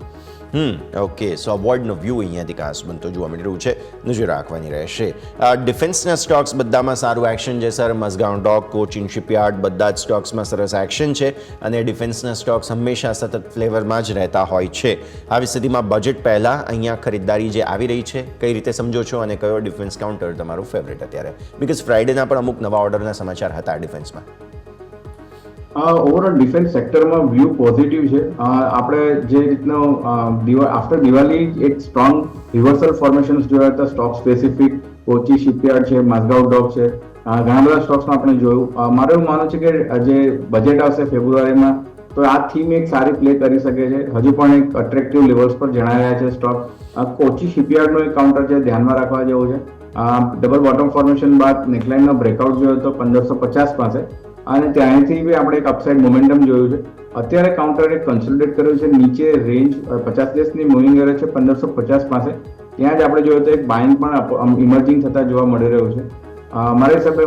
ઓકે, સો અવોઇડનો વ્યૂ અહીંયાથી ખાસ બનતો જોવા મળી રહ્યું છે, નજર રાખવાની રહેશે. ડિફેન્સના સ્ટોક્સ બધામાં સારું એક્શન છે સર. મઝગાંવ ડોક, કોચિન શિપયાર્ડ બધા જ સ્ટોક્સમાં સરસ એક્શન છે, અને ડિફેન્સના સ્ટોક્સ હંમેશા સતત ફ્લેવરમાં જ રહેતા હોય છે. આવી સ્થિતિમાં બજેટ પહેલાં અહીંયા ખરીદદારી જે આવી રહી છે, કઈ રીતે સમજો છો, અને કયો ડિફેન્સ કાઉન્ટર તમારું ફેવરેટ અત્યારે? બિકોઝ ફ્રાઇડેના પણ અમુક નવા ઓર્ડરના સમાચાર હતા ડિફેન્સમાં. ઓવરઓલ ડિફેન્સ સેક્ટરમાં વ્યૂ પોઝિટિવ છે. આપણે જે રીતનો આફ્ટર દિવાળી એક સ્ટ્રોંગ રિવર્સલ ફોર્મેશન્સ જોયા હતા સ્ટોક સ્પેસિફિક, કોચી શિપયાર્ડ છે, માઝગાંવ ડોક છે, ઘણા બધા સ્ટોક્સમાં આપણે જોયું. મારું એવું માનવું છે કે જે બજેટ આવશે ફેબ્રુઆરીમાં, તો આ થીમ એક સારી પ્લે કરી શકે છે. હજુ પણ એક અટ્રેક્ટિવ લેવલ્સ પર જણાઈ રહ્યા છે સ્ટોક. કોચી શિપયાર્ડનો એક કાઉન્ટર છે, ધ્યાનમાં રાખવા જેવું છે. ડબલ બોટમ ફોર્મેશન બાદ નેકલાઇનનો બ્રેકઆઉટ જોયો તો 1550 પાસે, અને ત્યાંથી બી આપણે એક અપસાઇડ મોમેન્ટમ જોયું છે. અત્યારે કાઉન્ટર એક કન્સોલિડેટ કર્યું છે, નીચે રેન્જ 50 દિવસની મૂવિંગ એવરેજ છે 1550 પાસે, ત્યાં જ આપણે જોયું તો એક બાઇંગ પણ ઇમર્જિંગ થતા જોવા મળી રહ્યું છે. મારા હિસાબે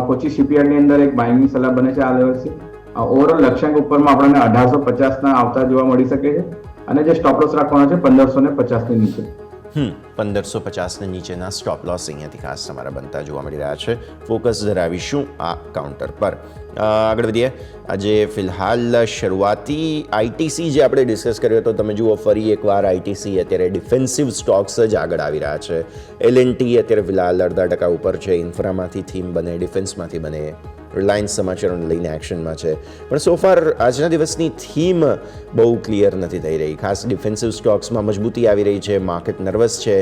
કોચી શિપયાર્ડની અંદર એક બાઇંગની સલાહ બને છે આ લેવલથી. ઓવરઓલ લક્ષ્યાંક ઉપરમાં આપણને 1850ના આવતા જોવા મળી શકે છે, અને જે સ્ટોપ લોસ રાખવાનો છે 1550ની નીચે. 1550 નીચેના સ્ટોપ લોસ અહીંયાથી ખાસ તમારા બનતા જોવા મળી રહ્યા છે. ફોકસ ધરાવીશું આ કાઉન્ટર પર. આગળ વધીએ. આજે ફિલહાલ શરૂઆતી આઈટીસી જે આપણે ડિસ્કસ કર્યો હતો, તમે જુઓ ફરી એકવાર આઈટીસી અત્યારે ડિફેન્સિવ સ્ટોક્સ જ આગળ આવી રહ્યા છે. એલએનટી અત્યારે ફિલહાલ 0.5% ઉપર છે. ઇન્ફ્રામાંથી થીમ બને, ડિફેન્સમાંથી બને. રિલાયન્સ સમાચારોને લઈને એક્શનમાં છે, પણ સો ફાર આજના દિવસની થીમ બહુ ક્લિયર નથી થઈ રહી. ખાસ ડિફેન્સિવ સ્ટોક્સમાં મજબૂતી આવી રહી છે, માર્કેટ નર્વસ છે.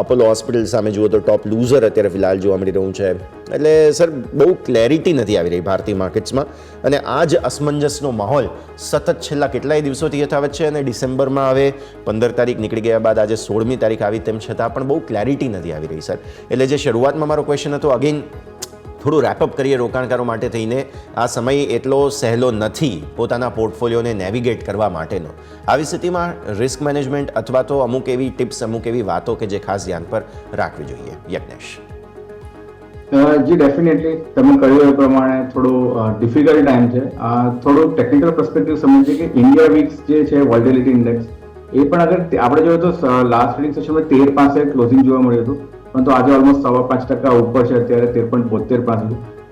અપોલો હોસ્પિટલ સામે જુઓ તો ટોપ લૂઝર અત્યારે ફિલહાલ જોવા મળી રહ્યું છે. એટલે સર બહુ ક્લેરિટી નથી આવી રહી ભારતીય માર્કેટ્સમાં, અને આ જ અસમંજસનો માહોલ સતત છેલ્લા કેટલાય દિવસોથી યથાવત છે. અને ડિસેમ્બરમાં હવે 15 તારીખ નીકળી ગયા બાદ આજે 16મી તારીખ આવી, તેમ છતાં પણ બહુ ક્લેરિટી નથી આવી રહી સર. એટલે જે શરૂઆતમાં મારો ક્વેશ્ચન હતો, અગેન થોડું રેપઅપ કરીએ રોકાણકારો માટે થઈને, આ સમય એટલો સહેલો નથી પોતાના પોર્ટફોલિયોને નેવિગેટ કરવા માટેનો. આવી સ્થિતિમાં રિસ્ક મેનેજમેન્ટ અથવા તો અમુક એવી ટિપ્સ, અમુક એવી વાતો કે જે ખાસ ધ્યાન પર રાખવી જોઈએ? યજ્ઞેશ. જી ડેફિનેટલી તમે કહ્યું એ પ્રમાણે થોડું ડિફિકલ્ટ ટાઈમ છે. થોડું ટેકનિકલ પર્સપેક્ટિવ સમજીએ કે ઇન્ડિયા વીક્સ જે છે વોલ્ટિલિટી ઇન્ડેક્સ, એ પણ અગર આપણે જોઈએ તો લાસ્ટ ટ્રેડિંગ સેશનમાં 13 પાસે ક્લોઝિંગ જોવા મળ્યું હતું, પરંતુ આજે ઓલમોસ્ટ 5.5% ઉપર છે, અત્યારે 13.72 પાસે.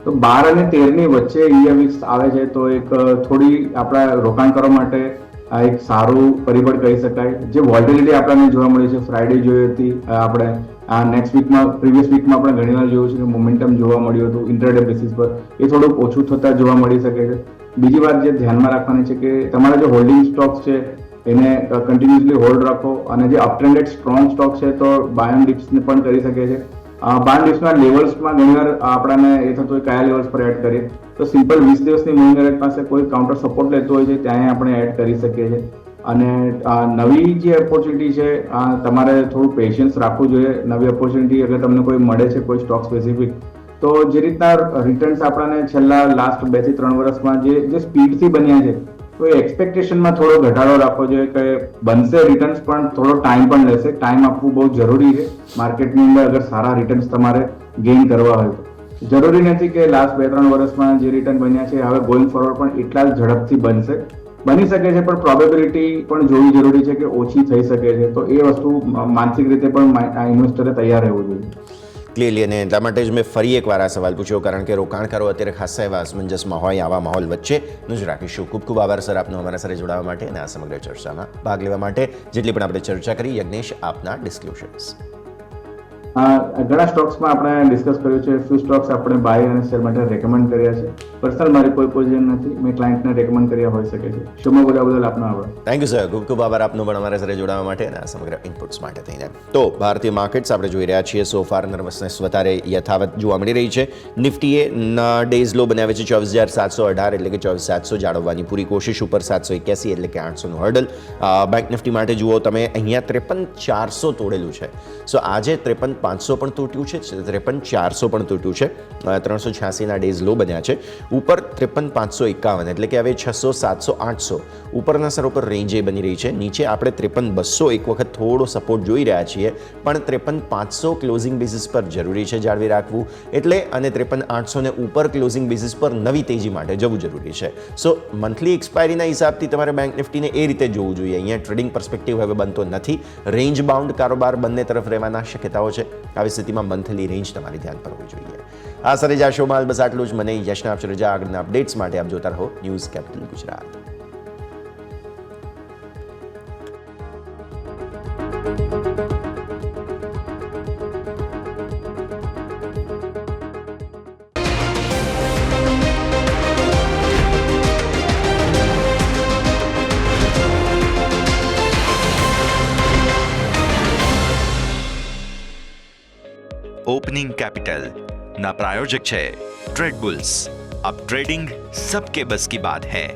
તો 12 અને 13ની વચ્ચે ઇન્ડિયા વીક્સ આવે છે, તો એક થોડી આપણા રોકાણકારો માટે આ એક સારું પરિબળ કહી શકાય. જે વોલ્ટિલિટી આપણને જોવા મળી છે, ફ્રાઇડે જોઈ હતી આપણે, આ નેક્સ્ટ વીકમાં પ્રીવિયસ વીકમાં આપણે ઘણીવાર જોયું છે કે મોમેન્ટમ જોવા મળ્યું હતું ઇન્ટ્રાડે બેસિસ પર, એ થોડુંક ઓછું થતા જોવા મળી શકે છે. બીજી વાત જે ધ્યાનમાં રાખવાની છે કે તમારા જે હોલ્ડિંગ સ્ટોક્સ છે એને કન્ટિન્યુઅસલી હોલ્ડ રાખો, અને જે અપટ્રેન્ડેડ સ્ટ્રોંગ સ્ટોક છે તો બાય એન્ડ ડિપ્સને પણ કરી શકે છે. બાય એન્ડ ડિપ્સના લેવલ્સમાં ઘણીવાર આપણને એ થતું હોય કયા લેવલ્સ પર એડ કરીએ, તો સિમ્પલ 20 દિવસની મૂવિંગ એવરેજ પાસે કોઈ કાઉન્ટર સપોર્ટ લેતો હોય છે ત્યાં આપણે એડ કરી શકીએ છીએ. અને નવી જે ઓપોર્ચ્યુનિટી છે તમારે થોડું પેશન્સ રાખવું જોઈએ. નવી ઓપોર્ચ્યુનિટી અગર તમને કોઈ મળે છે કોઈ સ્ટોક સ્પેસિફિક, તો જે રીતના રિટર્ન્સ આપણને છેલ્લા લાસ્ટ 2 થી 3 વર્ષમાં જે સ્પીડથી બન્યા છે, તો એ એક્સપેક્ટેશનમાં થોડો ઘટાડો રાખવો જોઈએ કે બનશે રિટર્ન્સ, પણ થોડો ટાઈમ પણ લેશે. ટાઈમ આપવું બહુ જરૂરી છે માર્કેટની અંદર અગર સારા રિટર્ન્સ તમારે ગેઇન કરવા હોય તો. જરૂરી નથી કે લાસ્ટ 2-3 વર્ષમાં જે રિટર્ન બન્યા છે હવે ગોઈંગ ફોરવર્ડ પણ એટલા જ ઝડપથી બનશે. બની શકે છે, પણ પ્રોબેબિલિટી પણ જોવી જરૂરી છે કે ઓછી થઈ શકે છે. તો એ વસ્તુ માનસિક રીતે પણ ઇન્વેસ્ટરે તૈયાર રહેવું જોઈએ. ક્લિયરલી, અને એટલા માટે જ મેં ફરી એકવાર આ સવાલ પૂછ્યો, કારણ કે રોકાણકારો અત્યારે ખાસા એવા અસમંજસમાં હોય. આવા માહોલ વચ્ચે જ રાખીશું. ખૂબ ખૂબ આભાર સર આપનો અમારા સાથે જોડાવા માટે અને આ સમગ્ર ચર્ચામાં ભાગ લેવા માટે. જેટલી પણ આપણે ચર્ચા કરી, યજ્ઞેશ, આપના ડિસ્ક્લોઝર્સ. ઘણા સ્ટોક્સમાં આપણે ડિસ્કસ કર્યું છે. ફ્યુ સ્ટોક્સ આપણે બાય અને સેલ માટે રેકમેન્ડ કર્યા છે. પર્સનલ મારી કોઈ પોઝિશન નથી, મેં ક્લાયન્ટને રેકમેન્ડ કર્યા હોઈ શકે છે. શોમાં બોલ્યા બદલ આપનો આભાર. Thank you sir. ખૂબ ખૂબ આભાર આપનો પણ અમારા સાથે જોડાવા માટે અને આ સમગ્ર ઇનપુટ્સ માટે થઈને. તો ભારતીય માર્કેટ્સ આપણે જોઈ રહ્યા છીએ, સો ફાર નર્વસનેસ વધારે યથાવત જોવા મળી રહી છે. નિફ્ટીએ ડેઝ લો બનાવે છે 24,718, એટલે કે 24,700 જાળવવાની પૂરી કોશિશ. ઉપર 781, એટલે કે 800નું હર્ડલ. બેંક નિફ્ટી માટે જુઓ તમે, અહીંયા 53,400 તોડેલું છે. સો આજે 53,500 પણ તૂટ્યું છે, 53,400 પણ તૂટ્યું છે. 386ના ડેઝ લો બન્યા છે. ઉપર 53,551, એટલે કે હવે 600, 700, 800 ઉપરના સર ઉપર રેન્જ એ બની રહી છે. નીચે આપણે 53,200 એક વખત થોડો સપોર્ટ જોઈ રહ્યા છીએ, પણ 53,500 ક્લોઝિંગ બેઝિસ પર જરૂરી છે જાળવી રાખવું. એટલે અને 53,800 ને ઉપર ક્લોઝિંગ બેઝિસ પર નવી તેજી માટે જવું જરૂરી છે. સો મંથલી એક્સપાયરીના હિસાબથી તમારે બેંક નિફ્ટીને એ રીતે જોવું જોઈએ. અહીંયા ટ્રેડિંગ પર્સપેક્ટિવ હવે બનતો નથી. રેન્જ બાઉન્ડ કારોબાર બંને તરફ રહેવાના શક્યતાઓ છે. આવી સ્થિતિમાં મંથલી રેન્જ તમારી ધ્યાન પર હોવી જોઈએ. આ સરે જ આ શોમાં બસ આટલું જ. મને યશના આપશે રજા. આગળના અપડેટ્સ માટે આપ જોતા રહો news capital Gujarat. Opening capital ना प्रायोजक है ट्रेड बुल्स. अब ट्रेडिंग सबके बस की बात है.